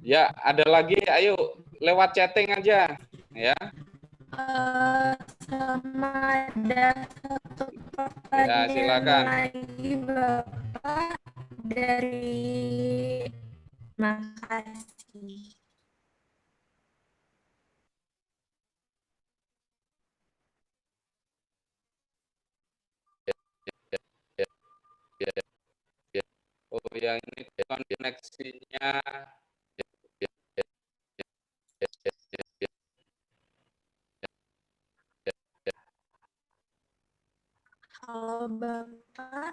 Ya, ada lagi, ayo lewat chatting aja. Ya. Sama ada satu Ya, pertanyaan silakan. lagi Bapak dari Makasih. Oh, yang ini koneksinya. Halo Bapak.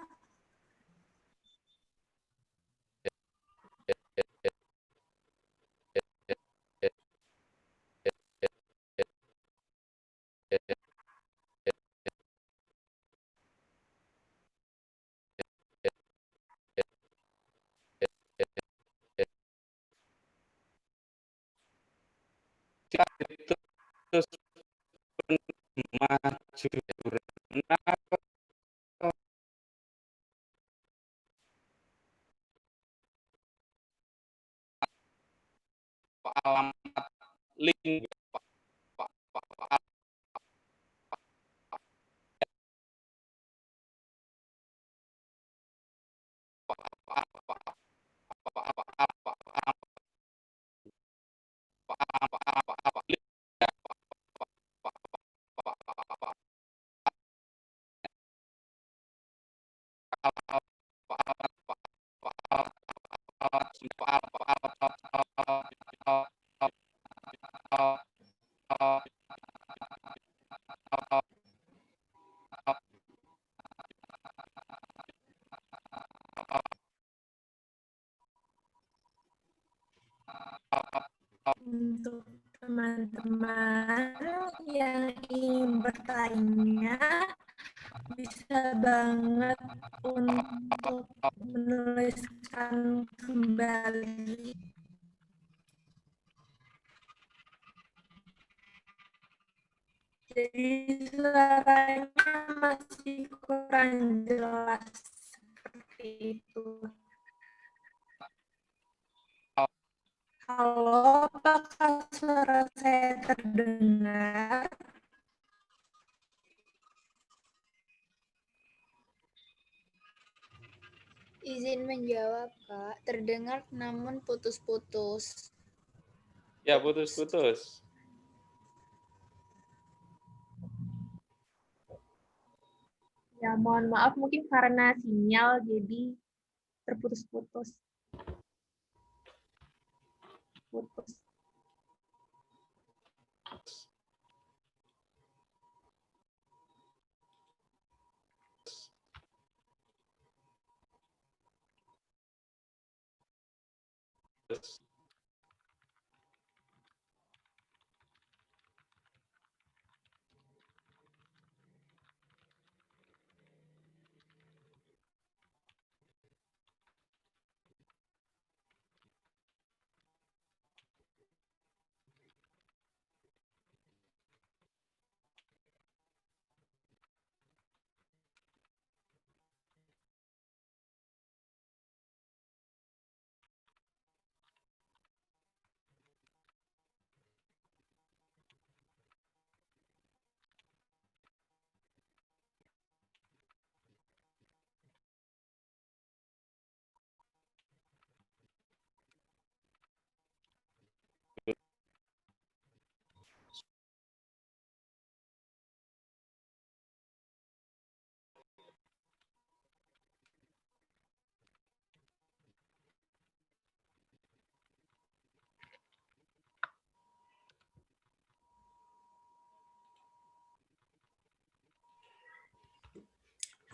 Terus maju alamat link Untuk teman-teman yang ingin bertanya, bisa banget untuk menuliskan kembali. Jadi suaranya masih kurang jelas seperti itu. Halo, apakah suara saya terdengar? Izin menjawab, Kak. Terdengar namun putus-putus. Ya, putus-putus. Ya, mohon maaf mungkin karena sinyal jadi terputus-putus. Putus.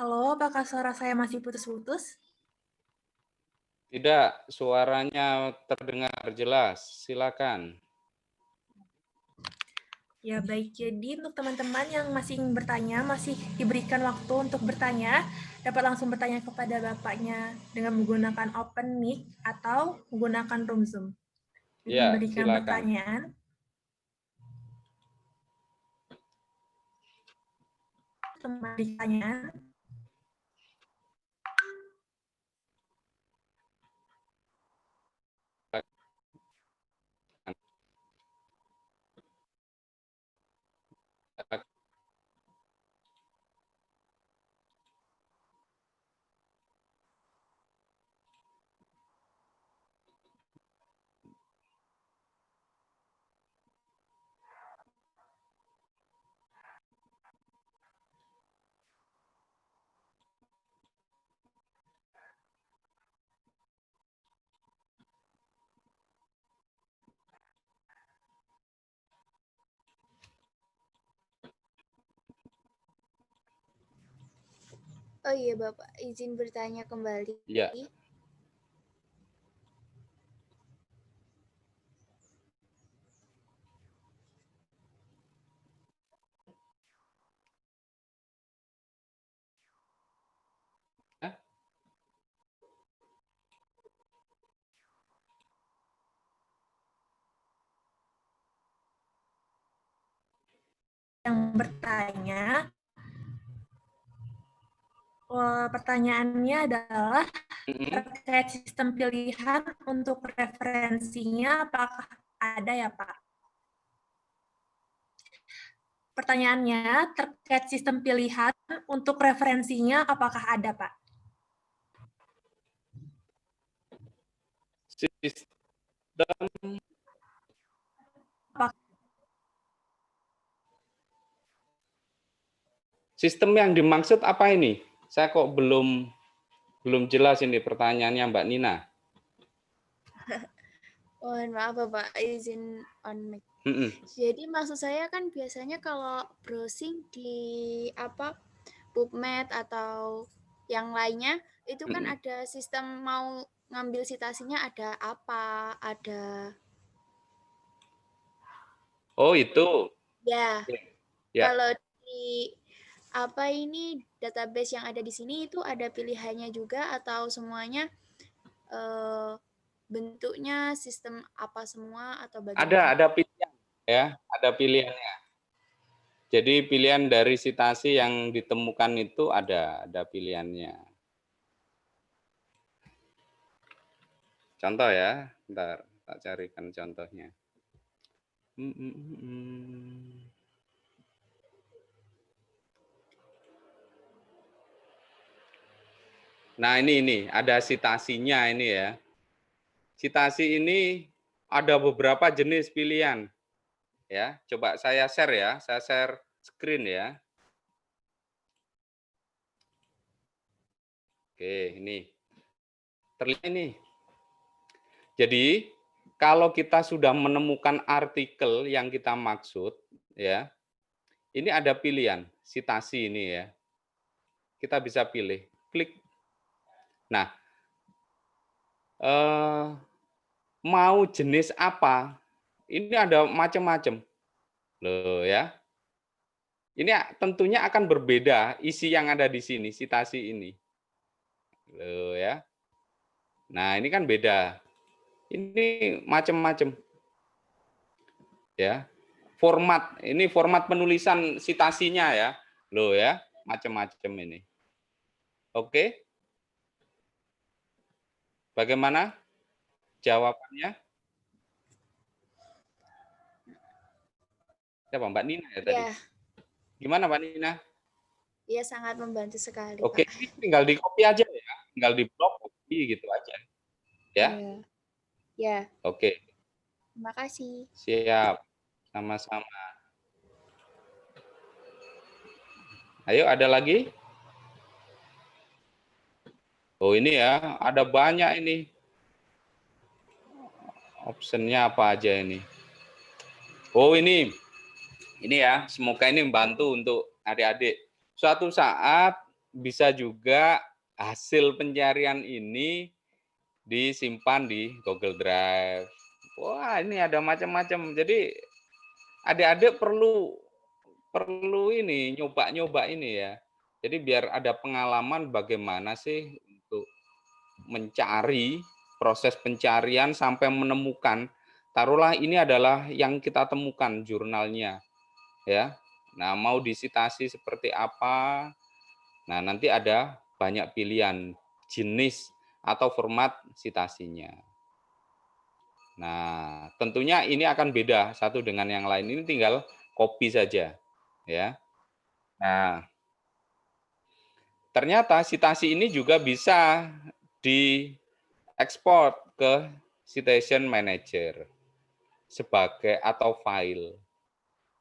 Halo, apakah suara saya masih putus-putus? Tidak, suaranya terdengar jelas. Silakan. Ya, baik. Jadi untuk teman-teman yang masih ingin bertanya, masih diberikan waktu untuk bertanya, dapat langsung bertanya kepada Bapaknya dengan menggunakan open mic atau menggunakan room Zoom. Ya, Memberikan silakan. pertanyaan. Pertanyaan. Oh iya Bapak, izin bertanya kembali. Ya. Yang bertanya, pertanyaannya adalah terkait sistem pilihan untuk referensinya apakah ada ya Pak? Pertanyaannya terkait sistem pilihan untuk referensinya apakah ada Pak? Sistem yang dimaksud apa ini? Saya kok belum jelas ini pertanyaannya Mbak Nina. Mohon maaf Bapak, izin on mic. Jadi maksud saya kan biasanya kalau browsing di PubMed atau yang lainnya itu kan ada sistem mau ngambil citasinya ada apa, ada. Oh itu. Ya. Kalau di ini database yang ada di sini itu ada pilihannya juga atau semuanya bentuknya sistem apa semua atau bagaimana? Ada pilihan ya, ada pilihannya. Jadi pilihan dari citasi yang ditemukan itu ada pilihannya. Contoh ya, bentar tak carikan contohnya. Nah ini ada citasinya ini ya. Citasi ini ada beberapa jenis pilihan. Ya, coba saya share ya, saya share screen ya. Oke, ini. Terlihat ini. Jadi, kalau kita sudah menemukan artikel yang kita maksud, ya, ini ada pilihan, citasi ini ya. Kita bisa pilih, klik. Nah, mau jenis apa? Ini ada macam-macam. Loh ya. Ini tentunya akan berbeda isi yang ada di sini, citasi ini. Loh ya. Nah, ini kan beda. Ini macam-macam. Ya. Ini format penulisan citasinya ya. Loh ya, macam-macam ini. Oke. Bagaimana jawabannya? Siapa Mbak Nina ya tadi? Ya. Gimana Mbak Nina? Iya, sangat membantu sekali, Oke, Pak. ini tinggal di copy aja ya. Tinggal di blok copy gitu aja. Ya? Ya. Oke. Terima kasih. Siap. Sama-sama. Ayo, ada lagi? Oh, ini ya, ada banyak ini. Optionnya apa aja ini? Oh, ini ya, semoga ini membantu untuk adik-adik. Suatu saat bisa juga hasil pencarian ini disimpan di Google Drive. Wah, ini ada macam-macam. Jadi adik-adik perlu ini nyoba ini ya. Jadi biar ada pengalaman bagaimana sih untuk mencari, proses pencarian sampai menemukan. Taruhlah ini adalah yang kita temukan jurnalnya. Ya. Nah, mau disitasi seperti apa? Nah, nanti ada banyak pilihan jenis atau format citasinya. Nah, tentunya ini akan beda satu dengan yang lain. Ini tinggal copy saja, ya. Nah, ternyata citasi ini juga bisa diekspor ke Citation Manager sebagai atau file,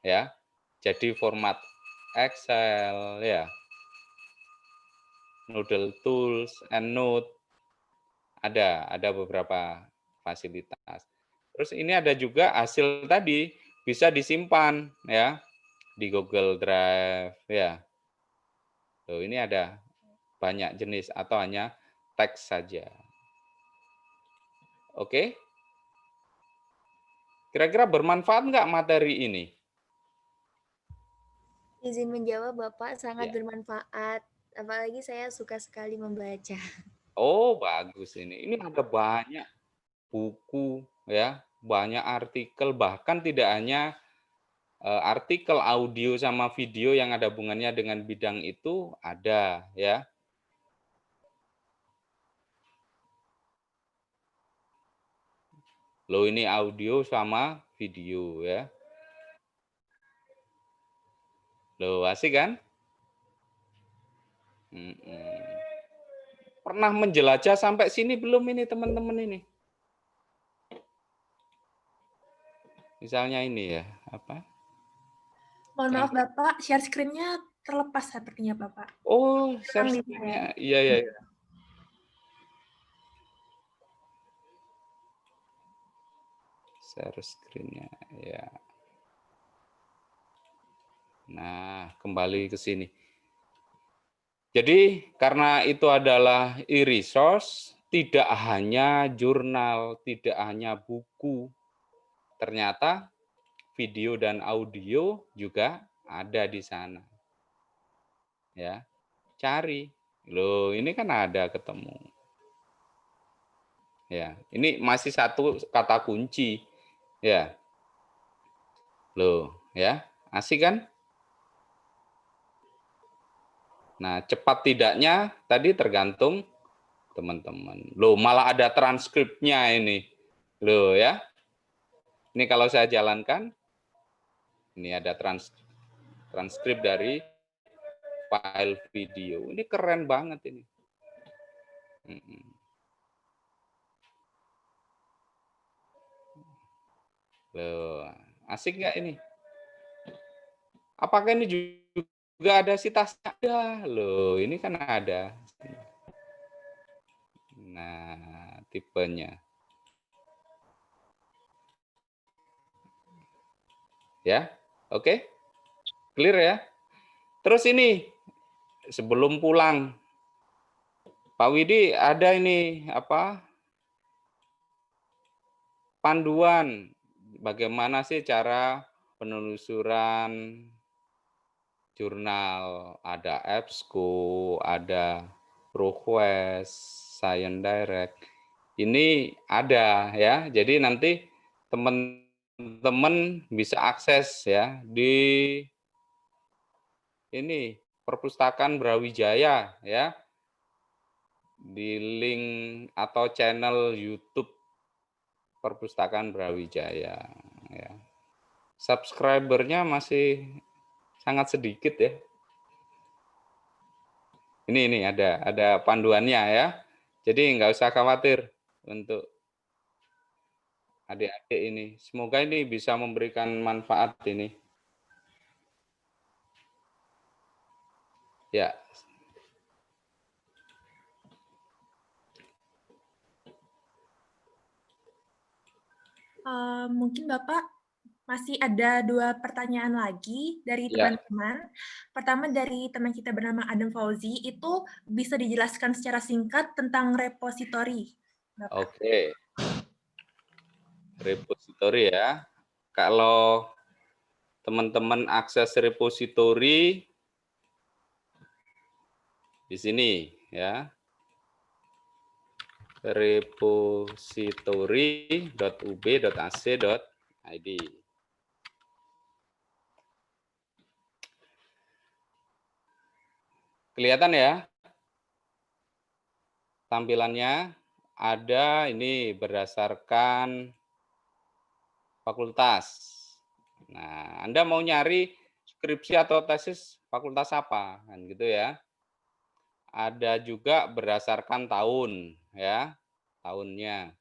ya. Jadi format Excel, ya. Noodle Tools, EndNote, ada beberapa fasilitas. Terus ini ada juga hasil tadi bisa disimpan ya di Google Drive ya. Tuh, ini ada banyak jenis atau hanya teks saja. Oke? Kira-kira bermanfaat nggak materi ini? Izin menjawab Bapak, sangat Ya. bermanfaat. Apalagi saya suka sekali membaca. Oh, bagus ini. Ini ada banyak buku ya, banyak artikel, bahkan tidak hanya artikel audio sama video yang ada hubungannya dengan bidang itu ada ya. Loh, ini audio sama video ya. Loh, asik kan? Pernah menjelajah sampai sini belum ini teman-teman ini? Misalnya ini ya, apa? Mohon maaf Bapak, share screen-nya terlepas sepertinya Bapak. Oh, share screen-nya. Iya. Share screen-nya, ya. Nah, kembali ke sini. Jadi, karena itu adalah e-resource, tidak hanya jurnal, tidak hanya buku. Ternyata video dan audio juga ada di sana. Ya. Cari. Loh, ini kan ada ketemu. Ya, ini masih satu kata kunci. Ya. Loh, ya. Asik kan? Nah, cepat tidaknya tadi tergantung teman-teman. Loh, malah ada transkripnya ini. Loh ya. Ini kalau saya jalankan, ini ada transkrip dari file video. Ini keren banget ini. Loh, asik nggak ini? Apakah ini juga ada sitasnya? Ada. Loh, ini kan ada. Nah, tipenya. Ya, oke? Clear ya? Terus ini, sebelum pulang, Pak Widi ada ini, apa, panduan bagaimana sih cara penelusuran jurnal, ada EBSCO, ada ProQuest, Science Direct. Ini ada ya. Jadi nanti teman-teman bisa akses ya di ini Perpustakaan Brawijaya ya. Di link atau channel YouTube Perpustakaan Brawijaya ya. Subscribernya masih sangat sedikit ya. Ini ada panduannya ya. Jadi nggak usah khawatir untuk adik-adik ini. Semoga ini bisa memberikan manfaat ini. Ya. Mungkin Bapak masih ada 2 pertanyaan lagi dari teman-teman. Pertama dari teman kita bernama Adam Fauzi, itu bisa dijelaskan secara singkat tentang repositori, Bapak? Oke. Repositori ya. Kalau teman-teman akses repositori di sini ya. repositori.ub.ac.id. Kelihatan ya tampilannya, ada ini berdasarkan fakultas. Nah, Anda mau nyari skripsi atau tesis fakultas apa kan gitu ya. Ada juga berdasarkan tahun ya, tahunnya.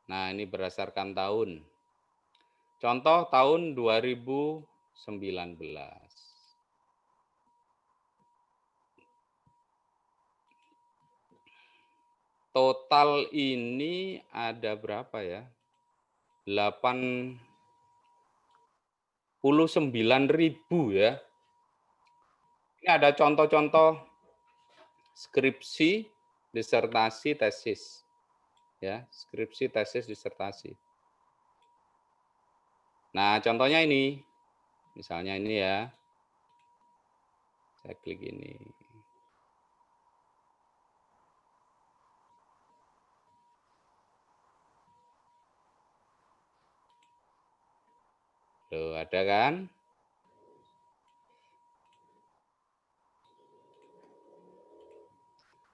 Nah, ini berdasarkan tahun. Contoh tahun 2021. Total ini ada berapa ya? 89.000 ya. Ini ada contoh-contoh skripsi, disertasi, tesis. Ya, skripsi, tesis, disertasi. Nah, contohnya ini. Misalnya ini ya. Saya klik ini. Tuh, ada kan?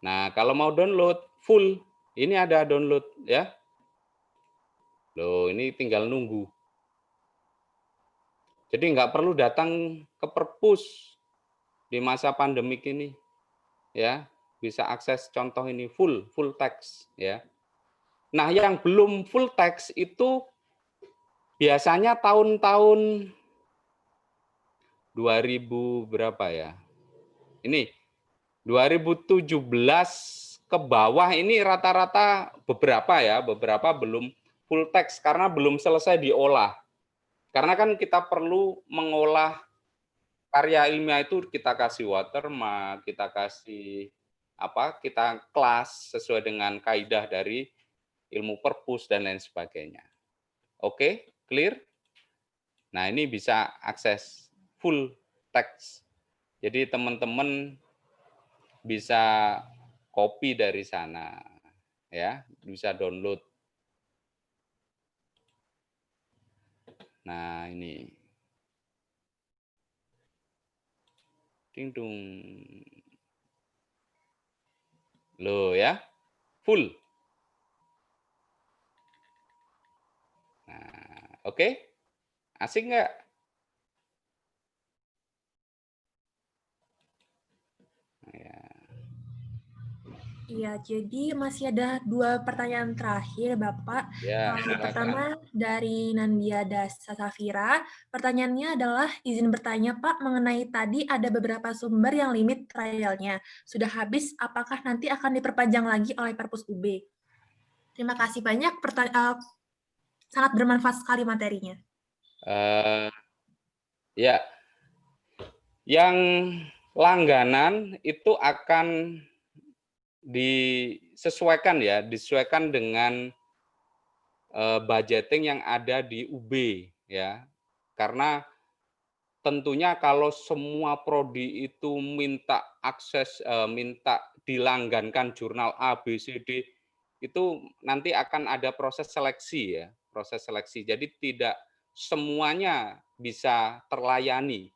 Nah, kalau mau download full, ini ada download ya. Loh, ini tinggal nunggu. Jadi nggak perlu datang ke perpus di masa pandemik ini. Ya, bisa akses contoh ini full text ya. Nah, yang belum full text itu biasanya tahun-tahun 2000 berapa ya? Ini 2017 ke bawah ini rata-rata beberapa belum full text karena belum selesai diolah. Karena kan kita perlu mengolah karya ilmiah itu, kita kasih watermark, kita kasih kita kelas sesuai dengan kaidah dari ilmu perpus dan lain sebagainya. Oke, clear? Nah, ini bisa akses full text. Jadi teman-teman bisa copy dari sana ya, bisa download. Nah, ini. Ding dong. Loh ya, full. Nah, oke. Asik nggak? Iya, jadi masih ada 2 pertanyaan terakhir, Bapak. Ya, Pertama dari Nandia Dasa Safira. Pertanyaannya adalah, izin bertanya, Pak, mengenai tadi ada beberapa sumber yang limit trialnya. Sudah habis, apakah nanti akan diperpanjang lagi oleh Perpus UB? Terima kasih banyak, sangat bermanfaat sekali materinya. Ya, yang langganan itu akan disesuaikan dengan budgeting yang ada di UB ya. Karena tentunya kalau semua prodi itu minta akses, minta dilanggankan jurnal A, B, C, D, itu nanti akan ada proses seleksi ya, proses seleksi. Jadi tidak semuanya bisa terlayani,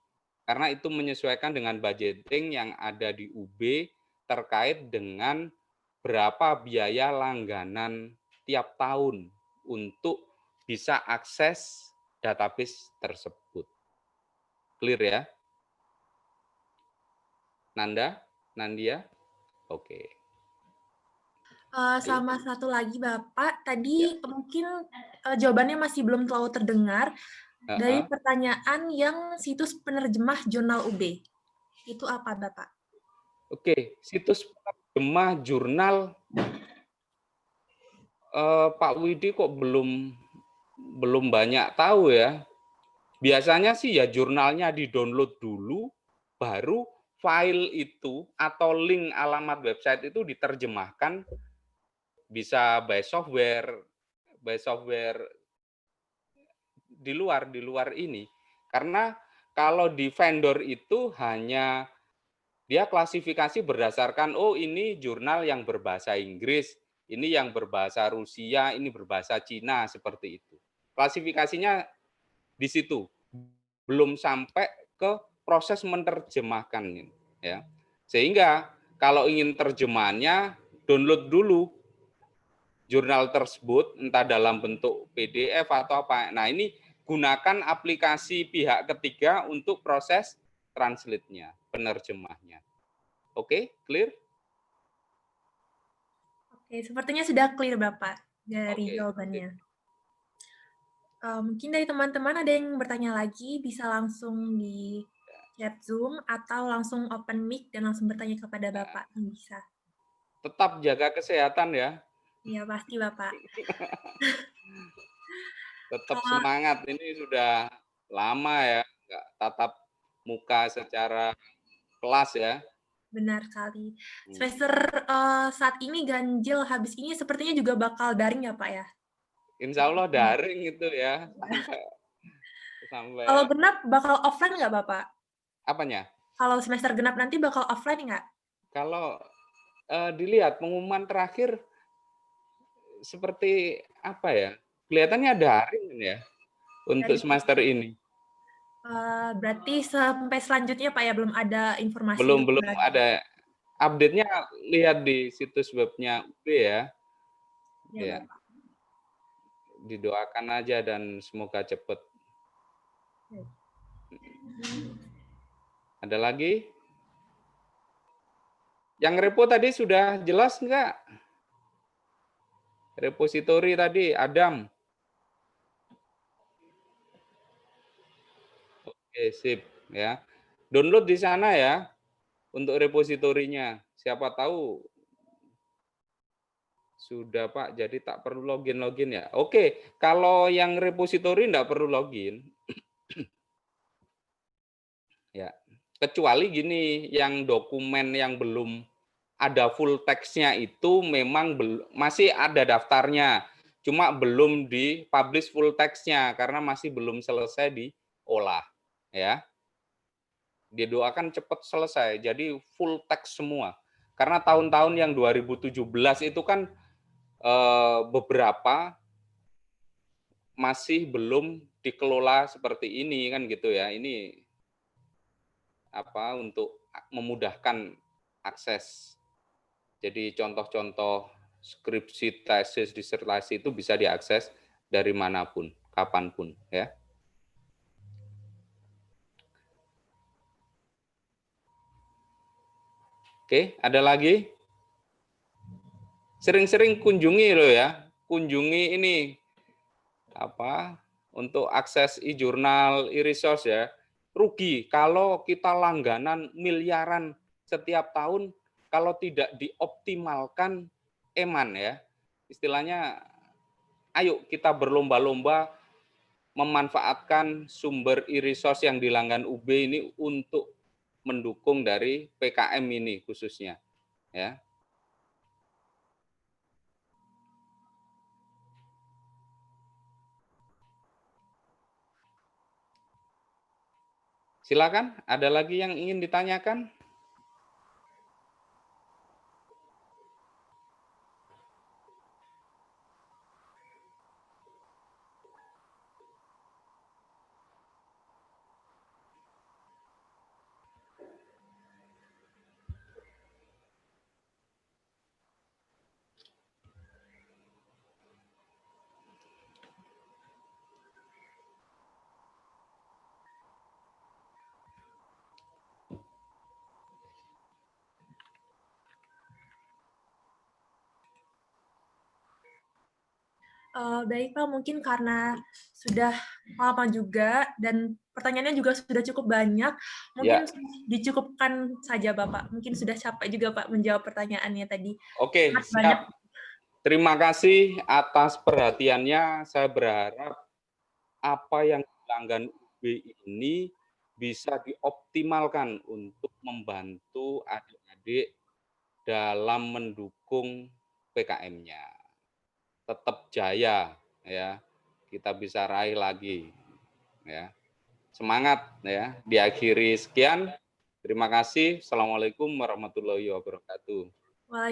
karena itu menyesuaikan dengan budgeting yang ada di UB terkait dengan berapa biaya langganan tiap tahun untuk bisa akses database tersebut. Clear ya? Nandia? Oke. Sama satu lagi, Bapak. Tadi mungkin jawabannya masih belum terlalu terdengar. Dari pertanyaan yang situs penerjemah jurnal UB. Itu apa, Bapak? Oke, situs penerjemah jurnal Pak Widi kok belum banyak tahu ya. Biasanya sih ya jurnalnya di-download dulu, baru file itu atau link alamat website itu diterjemahkan, bisa by software di luar ini. Karena kalau di vendor itu hanya dia klasifikasi berdasarkan, oh ini jurnal yang berbahasa Inggris, ini yang berbahasa Rusia, ini berbahasa Cina, seperti itu. Klasifikasinya di situ, belum sampai ke proses menerjemahkan ya. Sehingga kalau ingin terjemahannya, download dulu jurnal tersebut entah dalam bentuk PDF atau apa. Nah, ini gunakan aplikasi pihak ketiga untuk proses translate-nya, penerjemahnya. Oke, clear? Oke, sepertinya sudah clear, Bapak, dari jawabannya. Mungkin dari teman-teman ada yang bertanya lagi, bisa langsung di chat Zoom atau langsung open mic dan langsung bertanya kepada Bapak, bisa. Tetap jaga kesehatan ya. Iya, pasti Bapak. Tetap semangat, ini sudah lama ya, nggak tatap muka secara kelas ya. Benar sekali. Semester saat ini ganjil, habis ini sepertinya juga bakal daring ya Pak ya? Insya Allah daring itu ya. Sampai Kalau genap bakal offline nggak Bapak? apanya? Kalau semester genap nanti bakal offline nggak? Kalau dilihat pengumuman terakhir seperti apa ya? Kelihatannya daring ya untuk semester ini. Berarti sampai selanjutnya Pak ya belum ada informasi. Belum ada update-nya, lihat di situs webnya UB ya. Ya. Didoakan aja dan semoga cepat. Ada lagi? Yang repo tadi sudah jelas enggak? Repositori tadi, Adam. Oke, sip ya. Download di sana ya untuk repositorinya. Siapa tahu sudah Pak, jadi tak perlu login ya. Oke, kalau yang repositori enggak perlu login. Ya, kecuali gini, yang dokumen yang belum ada full text-nya itu memang masih ada daftarnya, cuma belum di-publish full text-nya karena masih belum selesai diolah, ya. Didoakan cepat selesai, jadi full text semua. Karena tahun-tahun yang 2017 itu kan beberapa masih belum dikelola seperti ini kan gitu ya. Ini apa untuk memudahkan akses. Jadi contoh-contoh skripsi, tesis, disertasi itu bisa diakses dari manapun, kapanpun ya. Oke, ada lagi? Sering-sering kunjungi loh ya. Kunjungi ini apa? Untuk akses e-jurnal, e-resource ya. Rugi kalau kita langganan miliaran setiap tahun kalau tidak dioptimalkan eman ya. Istilahnya ayo kita berlomba-lomba memanfaatkan sumber e-resource yang di langgan UB ini untuk mendukung dari PKM ini khususnya ya. Silakan, ada lagi yang ingin ditanyakan? Baik Pak, mungkin karena sudah lama juga dan pertanyaannya juga sudah cukup banyak, mungkin dicukupkan saja Bapak. Mungkin sudah capek juga Pak menjawab pertanyaannya tadi. Oke, siap. Terima kasih atas perhatiannya. Saya berharap apa yang dilanggan UB ini bisa dioptimalkan untuk membantu adik-adik dalam mendukung PKM-nya. Tetap jaya ya, kita bisa raih lagi ya. Semangat ya. Diakhiri sekian. Terima kasih. Assalamualaikum warahmatullahi wabarakatuh.